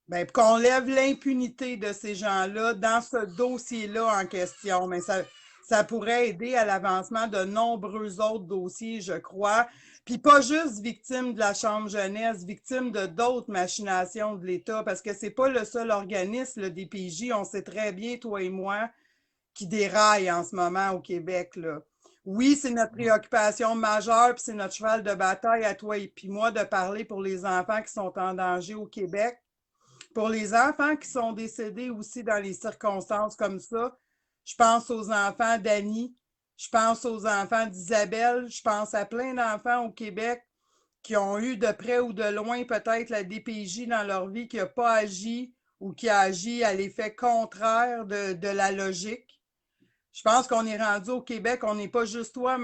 ben, qu'on lève l'impunité de ces gens-là dans ce dossier-là en question. Mais ça pourrait aider à l'avancement de nombreux autres dossiers, je crois. Puis pas juste victime de la Chambre jeunesse, victime de d'autres machinations de l'État, parce que c'est pas le seul organisme, le DPJ, on sait très bien, toi et moi, qui déraille en ce moment au Québec, là. Oui, c'est notre préoccupation majeure, puis c'est notre cheval de bataille à toi et puis moi de parler pour les enfants qui sont en danger au Québec. Pour les enfants qui sont décédés aussi dans les circonstances comme ça, je pense aux enfants d'Annie, je pense aux enfants d'Isabelle, je pense à plein d'enfants au Québec qui ont eu de près ou de loin peut-être la DPJ dans leur vie qui n'a pas agi ou qui a agi à l'effet contraire de la logique. Je pense qu'on est rendu au Québec, on n'est pas juste toi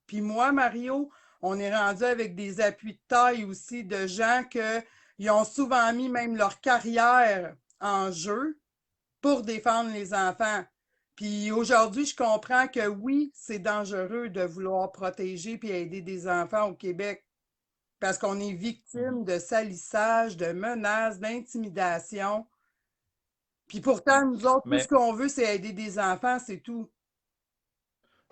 puis moi, Mario, on est rendu avec des appuis de taille aussi de gens ils ont souvent mis même leur carrière en jeu pour défendre les enfants. Puis aujourd'hui, je comprends que oui, c'est dangereux de vouloir protéger puis aider des enfants au Québec parce qu'on est victime de salissage, de menaces, d'intimidation. Puis pourtant, nous autres, tout ce Mais, qu'on veut, c'est aider des enfants, c'est tout.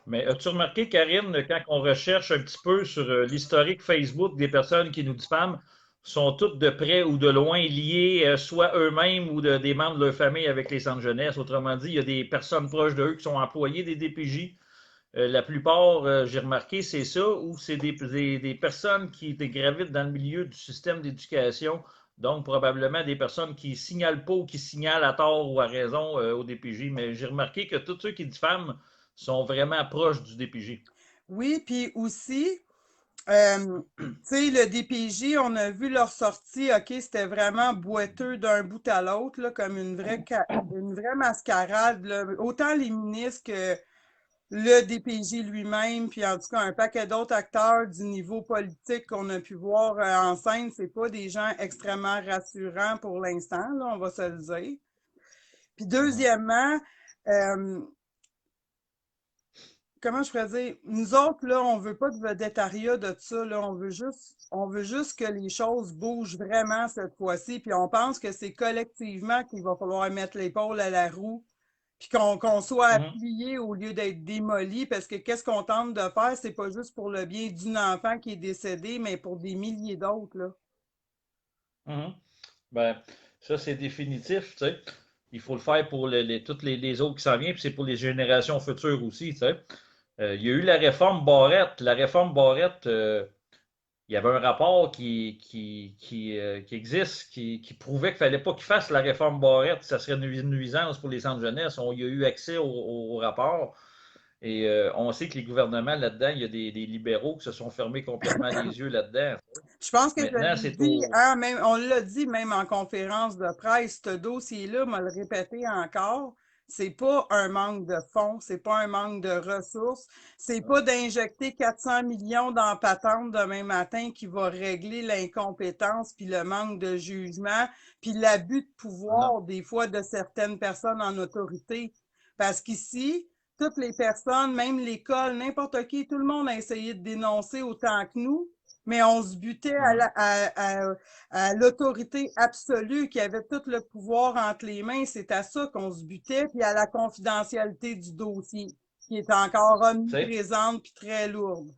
mais as-tu remarqué, Karine, quand on recherche un petit peu sur l'historique Facebook des personnes qui nous diffament, sont toutes de près ou de loin liées, soit eux-mêmes ou des membres de leur famille avec les centres jeunesse. Autrement dit, il y a des personnes proches d'eux qui sont employés des DPJ. La plupart, j'ai remarqué, c'est ça, ou c'est des personnes qui gravitent dans le milieu du système d'éducation, donc probablement des personnes qui signalent pas ou qui signalent à tort ou à raison au DPJ. Mais j'ai remarqué que tous ceux qui diffament sont vraiment proches du DPJ. Oui, puis aussi, tu sais, le DPJ, on a vu leur sortie, OK, c'était vraiment boiteux d'un bout à l'autre, là, comme une vraie mascarade, là. Autant les ministres que le DPJ lui-même, puis en tout cas un paquet d'autres acteurs du niveau politique qu'on a pu voir en scène, c'est pas des gens extrêmement rassurants pour l'instant, là, on va se le dire. Puis deuxièmement, euh, comment je pourrais dire, nous autres, là, on veut pas de vedettariat de ça, là, on veut juste que les choses bougent vraiment cette fois-ci, puis on pense que c'est collectivement qu'il va falloir mettre l'épaule à la roue, puis qu'on soit Mhm, appuyé au lieu d'être démoli, parce que qu'est-ce qu'on tente de faire, c'est pas juste pour le bien d'une enfant qui est décédée, mais pour des milliers d'autres, là. mhm. Ben, ça, c'est définitif, tu sais. Il faut le faire pour toutes les autres qui s'en viennent, puis c'est pour les générations futures aussi, tu sais. Il y a eu la réforme Barrette. La réforme Barrette, il y avait un rapport qui existe, qui prouvait qu'il ne fallait pas qu'il fasse la réforme Barrette. Ça serait une nuisance pour les centres jeunesse. On y a eu accès au rapport. Et on sait que les gouvernements là-dedans, il y a des libéraux qui se sont fermés complètement les yeux là-dedans. Je pense que je Maintenant, l'ai c'est dit, au. hein, même, on l'a dit même en conférence de presse, ce dossier-là, m'a le répété encore, c'est pas un manque de fonds, c'est pas un manque de ressources, c'est pas d'injecter 400 millions dans la patente demain matin qui va régler l'incompétence puis le manque de jugement puis l'abus de Non. pouvoir des fois de certaines personnes en autorité. Parce qu'ici, toutes les personnes, même l'école, n'importe qui, tout le monde a essayé de dénoncer autant que nous. Mais on se butait à l'autorité absolue qui avait tout le pouvoir entre les mains. C'est à ça qu'on se butait, puis à la confidentialité du dossier, qui est encore Tu sais, omniprésente puis très lourde.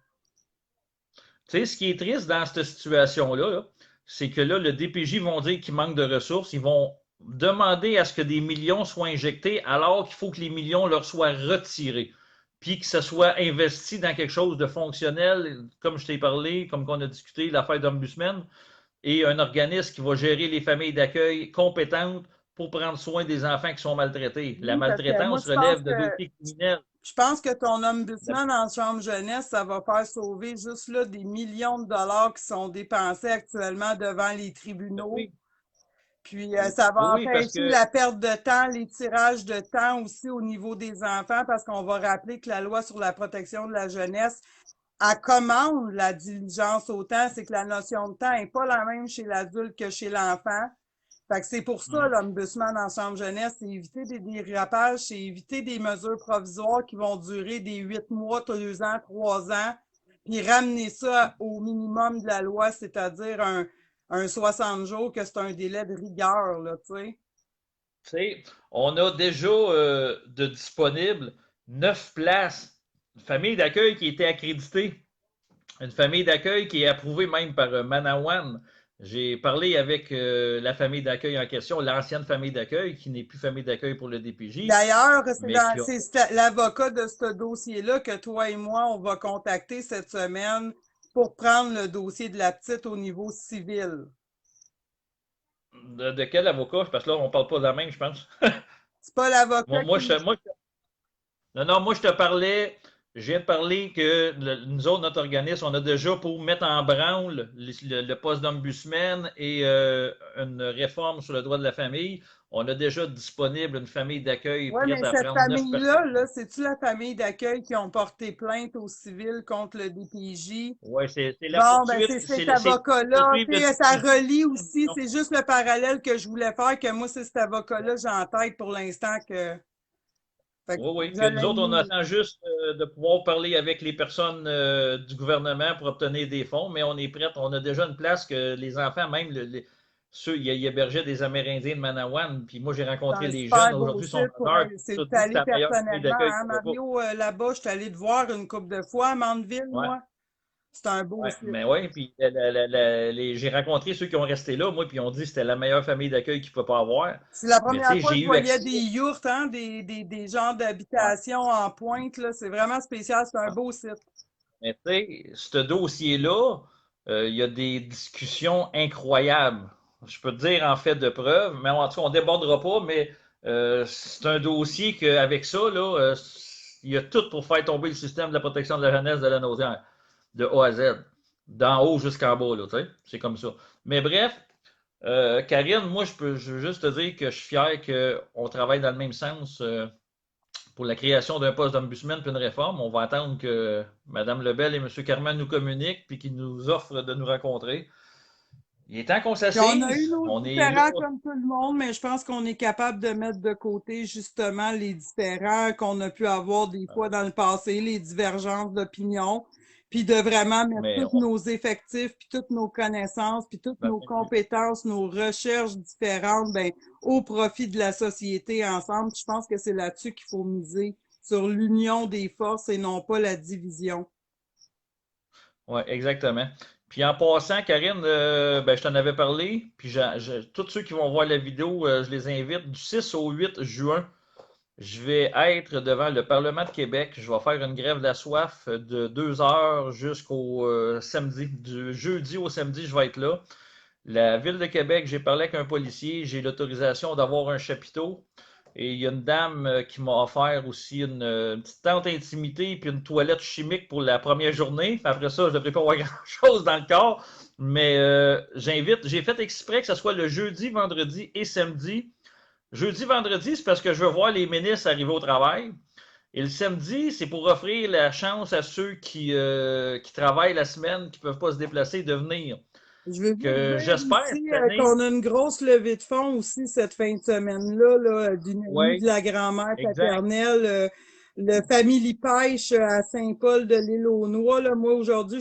Tu sais, ce qui est triste dans cette situation-là, là, c'est que là, le DPJ vont dire qu'il manque de ressources. Ils vont demander à ce que des millions soient injectés alors qu'il faut que les millions leur soient retirés. Puis que ça soit investi dans quelque chose de fonctionnel, comme je t'ai parlé, comme qu'on a discuté, l'affaire d'Ombudsman, et un organisme qui va gérer les familles d'accueil compétentes pour prendre soin des enfants qui sont maltraités. La Oui, parce que moi, maltraitance relève de dossiers criminels. je pense que ton ombudsman en chambre jeunesse, ça va faire sauver juste là des millions de dollars qui sont dépensés actuellement devant les tribunaux. Oui, Puis ça va oui, parce empêcher que la perte de temps, les tirages de temps aussi au niveau des enfants, parce qu'on va rappeler que la loi sur la protection de la jeunesse, elle commande la diligence au temps, c'est que la notion de temps n'est pas la même chez l'adulte que chez l'enfant. Fait que c'est pour ça, l'ombudsman en chambre jeunesse, c'est éviter des dérapages, c'est éviter des mesures provisoires qui vont durer des 8 mois, 2 ans, 3 ans, puis ramener ça au minimum de la loi, c'est-à-dire un 60 jours, que c'est un délai de rigueur, là, tu sais. tu sais, on a déjà de disponibles 9 places. Une famille d'accueil qui était accréditée. Une famille d'accueil qui est approuvée même par Manawan. J'ai parlé avec la famille d'accueil en question, l'ancienne famille d'accueil, qui n'est plus famille d'accueil pour le DPJ, D'ailleurs, mais qui a... c'est l'avocat de ce dossier-là que toi et moi, on va contacter cette semaine pour prendre le dossier de la petite au niveau civil. De quel avocat? Parce que là, on ne parle pas de la même, je pense. C'est pas l'avocat Moi, qui... non, non, moi, je te parlais, je viens de parler que nous autres, notre organisme, on a déjà pour mettre en branle le poste d'ombudsman et une réforme sur le droit de la famille. On a déjà disponible une famille d'accueil Oui, mais prête à cette prendre 9 personnes. famille-là, là, c'est-tu la famille d'accueil qui ont porté plainte au civil contre le DPJ? Oui, c'est la Bon, ben poursuite, c'est cet c'est avocat-là. poursuivre Tu le sais, ça DPJ. relie aussi. C'est juste le parallèle que je voulais faire, que moi, c'est cet avocat-là, j'ai en tête pour l'instant que. Fait que Oui, oui, je que nous l'ai autres, on mis. attend juste de pouvoir parler avec les personnes du gouvernement pour obtenir des fonds, mais on est prêt. On a déjà une place que les enfants, même ceux, il hébergeait des Amérindiens de Manawan, puis moi j'ai C'est rencontré un les jeunes, super beau aujourd'hui ils sont site pour majeurs, aller. puis C'est tout dit que c'est allé la meilleure famille personnellement, d'accueil hein, qu'il n'y a pas. Mario, là-bas, je suis allé te voir une couple de fois à Mandeville, Ouais, moi. C'est un beau ouais, site. mais ouais, puis j'ai rencontré ceux qui ont resté là, moi, puis ils ont dit que c'était la meilleure famille d'accueil qu'il ne peut pas avoir. C'est la Mais tu première sais, fois j'ai que je eu voyais accès. des yurts, hein, des genres Ouais, d'habitation en pointe, là. C'est vraiment spécial. C'est un ouais. beau site. Mais tu sais, ce dossier-là, il y a des discussions incroyables. Je peux te dire en fait de preuve, mais en tout cas, on ne débordera pas, mais c'est un dossier qu'avec ça, là, il y a tout pour faire tomber le système de la protection de la jeunesse de la Naudière, de A à Z, d'en haut jusqu'en bas, là, tu sais, c'est comme ça. Mais bref, Karine, moi, je veux juste te dire que je suis fier qu'on travaille dans le même sens. Pour la création d'un poste d'ombudsman puis une réforme. On va attendre que Mme Lebel et M. Carman nous communiquent puis qu'ils nous offrent de nous rencontrer. Il est temps qu'on Puis on a eu s'assise. nos On est là. différends comme tout le monde, mais je pense qu'on est capable de mettre de côté justement les différends qu'on a pu avoir des fois dans le passé, les divergences d'opinion, puis de vraiment mettre Mais tous nos effectifs, puis toutes nos connaissances, puis toutes nos compétences, nos recherches différentes, ben, au profit de la société ensemble. Puis je pense que c'est là-dessus qu'il faut miser, sur l'union des forces et non pas la division. ouais, exactement. Puis en passant, Karine, ben, je t'en avais parlé. Puis tous ceux qui vont voir la vidéo, je les invite du 6 au 8 juin. Je vais être devant le Parlement de Québec. Je vais faire une grève de la soif de 2 heures jusqu'au samedi. Du jeudi au samedi, je vais être là. La Ville de Québec, j'ai parlé avec un policier, j'ai l'autorisation d'avoir un chapiteau. Et il y a une dame qui m'a offert aussi une petite tente intimité puis une toilette chimique pour la première journée. Après ça, je ne devrais pas avoir grand-chose dans le corps. Mais j'ai fait exprès que ce soit le jeudi, vendredi et samedi. Jeudi, vendredi, c'est parce que je veux voir les ministres arriver au travail. Et le samedi, c'est pour offrir la chance à ceux qui travaillent la semaine, qui ne peuvent pas se déplacer, de venir. Je veux juste Que dire j'espère aussi cette année. qu'on a une grosse levée de fonds aussi cette fin de semaine-là, là, d'une amie de Oui, la grand-mère exact. paternelle, le Family Pêche à Saint-Paul de l'Île aux Noix. Là. Moi, aujourd'hui,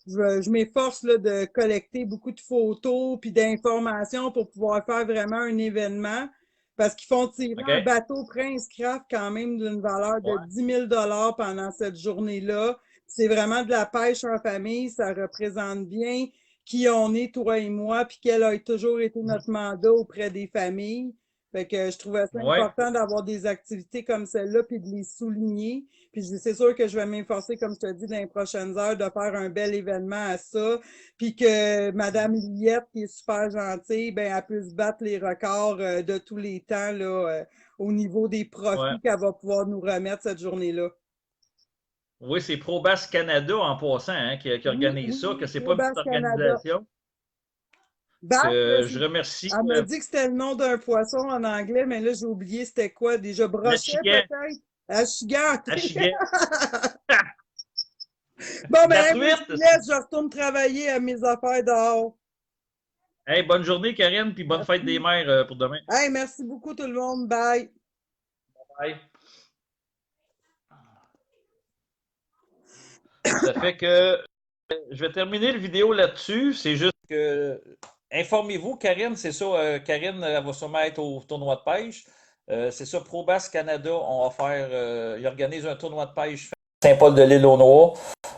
je m'efforce là, de collecter beaucoup de photos puis d'informations pour pouvoir faire vraiment un événement. Parce qu'ils font tirer OK? un bateau Prince Craft quand même d'une valeur de Ouais. 10 000 pendant cette journée-là. C'est vraiment de la pêche en famille. Ça représente bien qui on est, toi et moi, puis quel a toujours été notre mandat auprès des familles. Fait que je trouvais ça Ouais. important d'avoir des activités comme celle-là, puis de les souligner. Puis c'est sûr que je vais m'efforcer, comme je te dis, dans les prochaines heures, de faire un bel événement à ça. Puis que Madame Liette, qui est super gentille, ben, elle puisse battre les records de tous les temps là, au niveau des Ouais. profits qu'elle va pouvoir nous remettre cette journée-là. Oui, c'est ProBass Canada en passant hein, qui Oui, organise ça, oui, que c'est pas une ProBass petite Canada. organisation. Bass, Que je remercie elle m'a dit que c'était le nom d'un poisson en anglais, mais là, j'ai oublié c'était quoi. Déjà brochet, l'Achigan. peut-être? Achigan, ok. Achigan. Bon, La ben, moi, je truite. vous laisse, je retourne travailler à mes affaires dehors. Hey, bonne journée, Karine, puis bonne fête des Merci. mères pour demain. Hey, merci beaucoup tout le monde. Bye. Bye. Ça fait que je vais terminer la vidéo là-dessus. C'est juste que informez-vous, Karine, c'est ça. Karine, elle va sûrement être au tournoi de pêche. C'est ça, ProBass Canada, on va faire. Ils organisent un tournoi de pêche Saint-Paul de l'île aux Noix.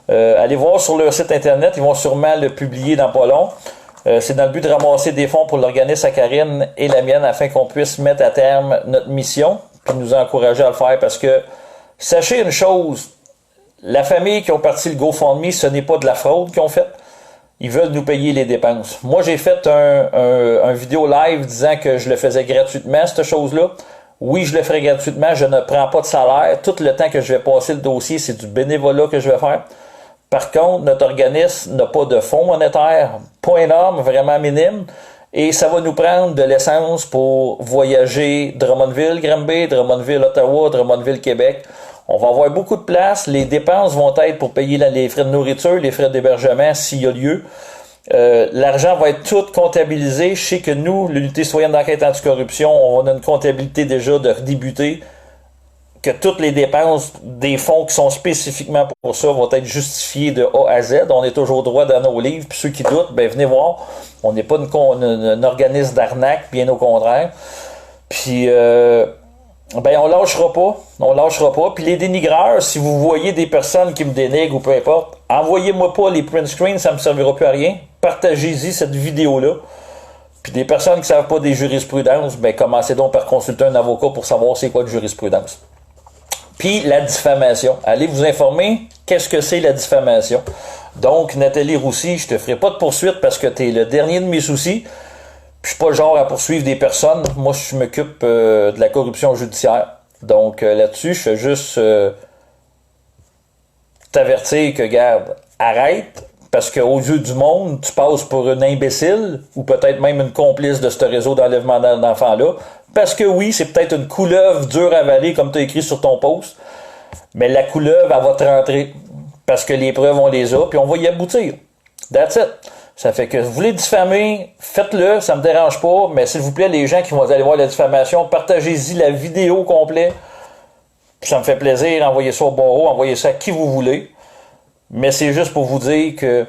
Allez voir sur leur site internet, ils vont sûrement le publier dans pas long. C'est dans le but de ramasser des fonds pour l'organisme à Karine et la mienne afin qu'on puisse mettre à terme notre mission puis nous encourager à le faire parce que sachez une chose, la famille qui ont parti le GoFundMe, ce n'est pas de la fraude qu'ils ont fait. Ils veulent nous payer les dépenses. Moi, j'ai fait un vidéo live disant que je le faisais gratuitement, cette chose-là. Oui, je le ferai gratuitement. Je ne prends pas de salaire. Tout le temps que je vais passer le dossier, c'est du bénévolat que je vais faire. Par contre, notre organisme n'a pas de fonds monétaires, pas énorme, vraiment minime. Et ça va nous prendre de l'essence pour voyager Drummondville, Granby, Drummondville, Ottawa, Drummondville, Québec. On va avoir beaucoup de place. Les dépenses vont être pour payer les frais de nourriture, les frais d'hébergement s'il y a lieu. L'argent va être tout comptabilisé. Je sais que nous, l'Unité citoyenne d'enquête anticorruption, on a une comptabilité déjà de débuter, que toutes les dépenses des fonds qui sont spécifiquement pour ça vont être justifiées de A à Z. On est toujours droit dans nos livres. Puis ceux qui doutent, ben venez voir. On n'est pas un organisme d'arnaque, bien au contraire. Puis ben on lâchera pas. On lâchera pas. Puis les dénigreurs, si vous voyez des personnes qui me dénigrent ou peu importe, envoyez-moi pas les print screens, ça me servira plus à rien. Partagez-y cette vidéo-là. Puis des personnes qui ne savent pas des jurisprudences, ben commencez donc par consulter un avocat pour savoir c'est quoi de jurisprudence. Puis la diffamation. Allez vous informer qu'est-ce que c'est la diffamation. Donc, Nathalie Roussy, je te ferai pas de poursuite parce que tu es le dernier de mes soucis. Puis je suis pas le genre à poursuivre des personnes. Moi, je m'occupe de la corruption judiciaire. Donc là-dessus, je fais juste t'avertir que, garde, arrête. Parce qu'aux yeux du monde, tu passes pour une imbécile ou peut-être même une complice de ce réseau d'enlèvement d'enfants-là. Parce que oui, c'est peut-être une couleuvre dure à avaler, comme tu as écrit sur ton post. Mais la couleuvre, elle va te rentrer. Parce que les preuves, on les a, puis on va y aboutir. That's it. Ça fait que vous voulez diffamer, faites-le, ça me dérange pas. Mais s'il vous plaît, les gens qui vont aller voir la diffamation, partagez-y la vidéo complète. Puis ça me fait plaisir, envoyez ça au barreau, envoyez ça à qui vous voulez. Mais c'est juste pour vous dire que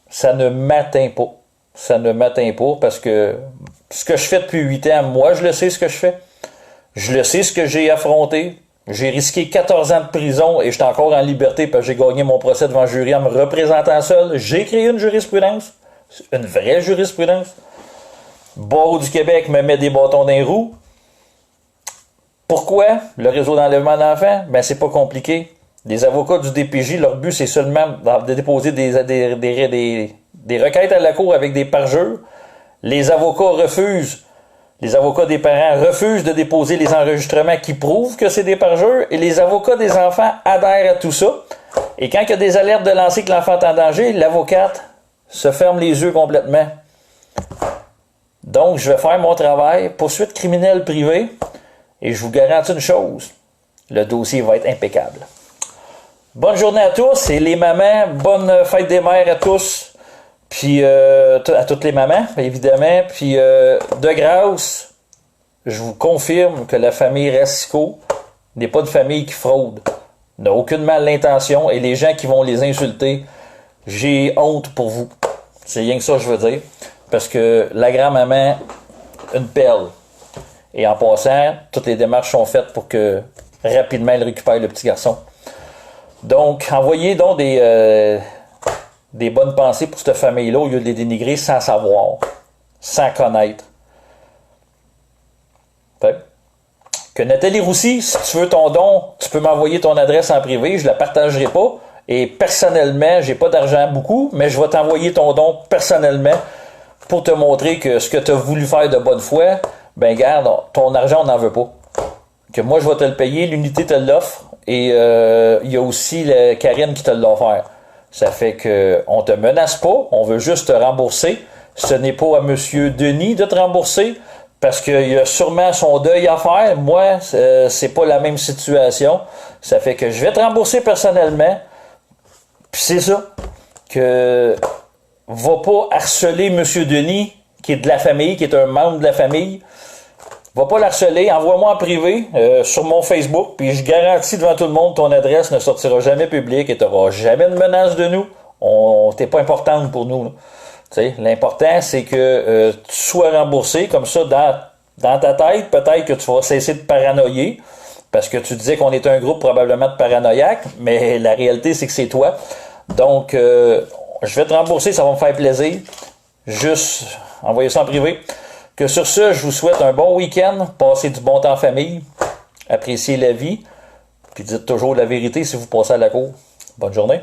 ça ne m'atteint pas. Ça ne m'atteint pas parce que ce que je fais depuis 8 ans, moi, je le sais ce que je fais. Je le sais ce que j'ai affronté. J'ai risqué 14 ans de prison et j'étais encore en liberté parce que j'ai gagné mon procès devant le jury en me représentant seul. J'ai créé une jurisprudence. Une vraie jurisprudence. Barreau du Québec me met des bâtons dans les roues. Pourquoi? Le réseau d'enlèvement d'enfants? Ben, c'est pas compliqué. Les avocats du DPJ, leur but, c'est seulement de déposer des requêtes à la cour avec des parjures. Les avocats refusent. Les avocats des parents refusent de déposer les enregistrements qui prouvent que c'est des parjures et les avocats des enfants adhèrent à tout ça. Et quand il y a des alertes de lancer que l'enfant est en danger, l'avocate se ferme les yeux complètement. Donc, je vais faire mon travail, poursuite criminelle privée, et je vous garantis une chose, le dossier va être impeccable. Bonne journée à tous et les mamans, bonne fête des mères à tous. Puis à toutes les mamans, évidemment. Puis de grâce, je vous confirme que la famille Racicot n'est pas une famille qui fraude. N'a aucunement l'intention et les gens qui vont les insulter, j'ai honte pour vous. C'est rien que ça que je veux dire. Parce que la grand-maman, une perle. Et en passant, toutes les démarches sont faites pour que rapidement elle récupère le petit garçon. Donc, envoyez donc des bonnes pensées pour cette famille-là au lieu de les dénigrer sans savoir, sans connaître. Fait que Nathalie Roussy, si tu veux ton don, tu peux m'envoyer ton adresse en privé, je la partagerai pas. Et personnellement, j'ai pas d'argent beaucoup, mais je vais t'envoyer ton don personnellement pour te montrer que ce que tu as voulu faire de bonne foi, ben garde, ton argent, on n'en veut pas. Que moi, je vais te le payer, l'unité te l'offre, et il y a aussi Karine qui te l'a offert. Ça fait que on te menace pas, on veut juste te rembourser. Ce n'est pas à Monsieur Denis de te rembourser, parce qu'il y a sûrement son deuil à faire. Moi, c'est pas la même situation. Ça fait que je vais te rembourser personnellement. Puis c'est ça, que va pas harceler Monsieur Denis, qui est de la famille, qui est un membre de la famille. Va pas l'harceler, envoie-moi en privé sur mon Facebook, puis je garantis devant tout le monde, ton adresse ne sortira jamais publique et tu n'auras jamais de menace de nous. T'es pas importante pour nous. L'important, c'est que tu sois remboursé, comme ça, dans ta tête, peut-être que tu vas cesser de paranoïer, parce que tu disais qu'on est un groupe probablement de paranoïaques, mais la réalité, c'est que c'est toi. Donc, je vais te rembourser, ça va me faire plaisir. Juste, envoyez ça en privé. Que sur ce, je vous souhaite un bon week-end, passez du bon temps en famille, appréciez la vie, puis dites toujours la vérité si vous passez à la cour. Bonne journée.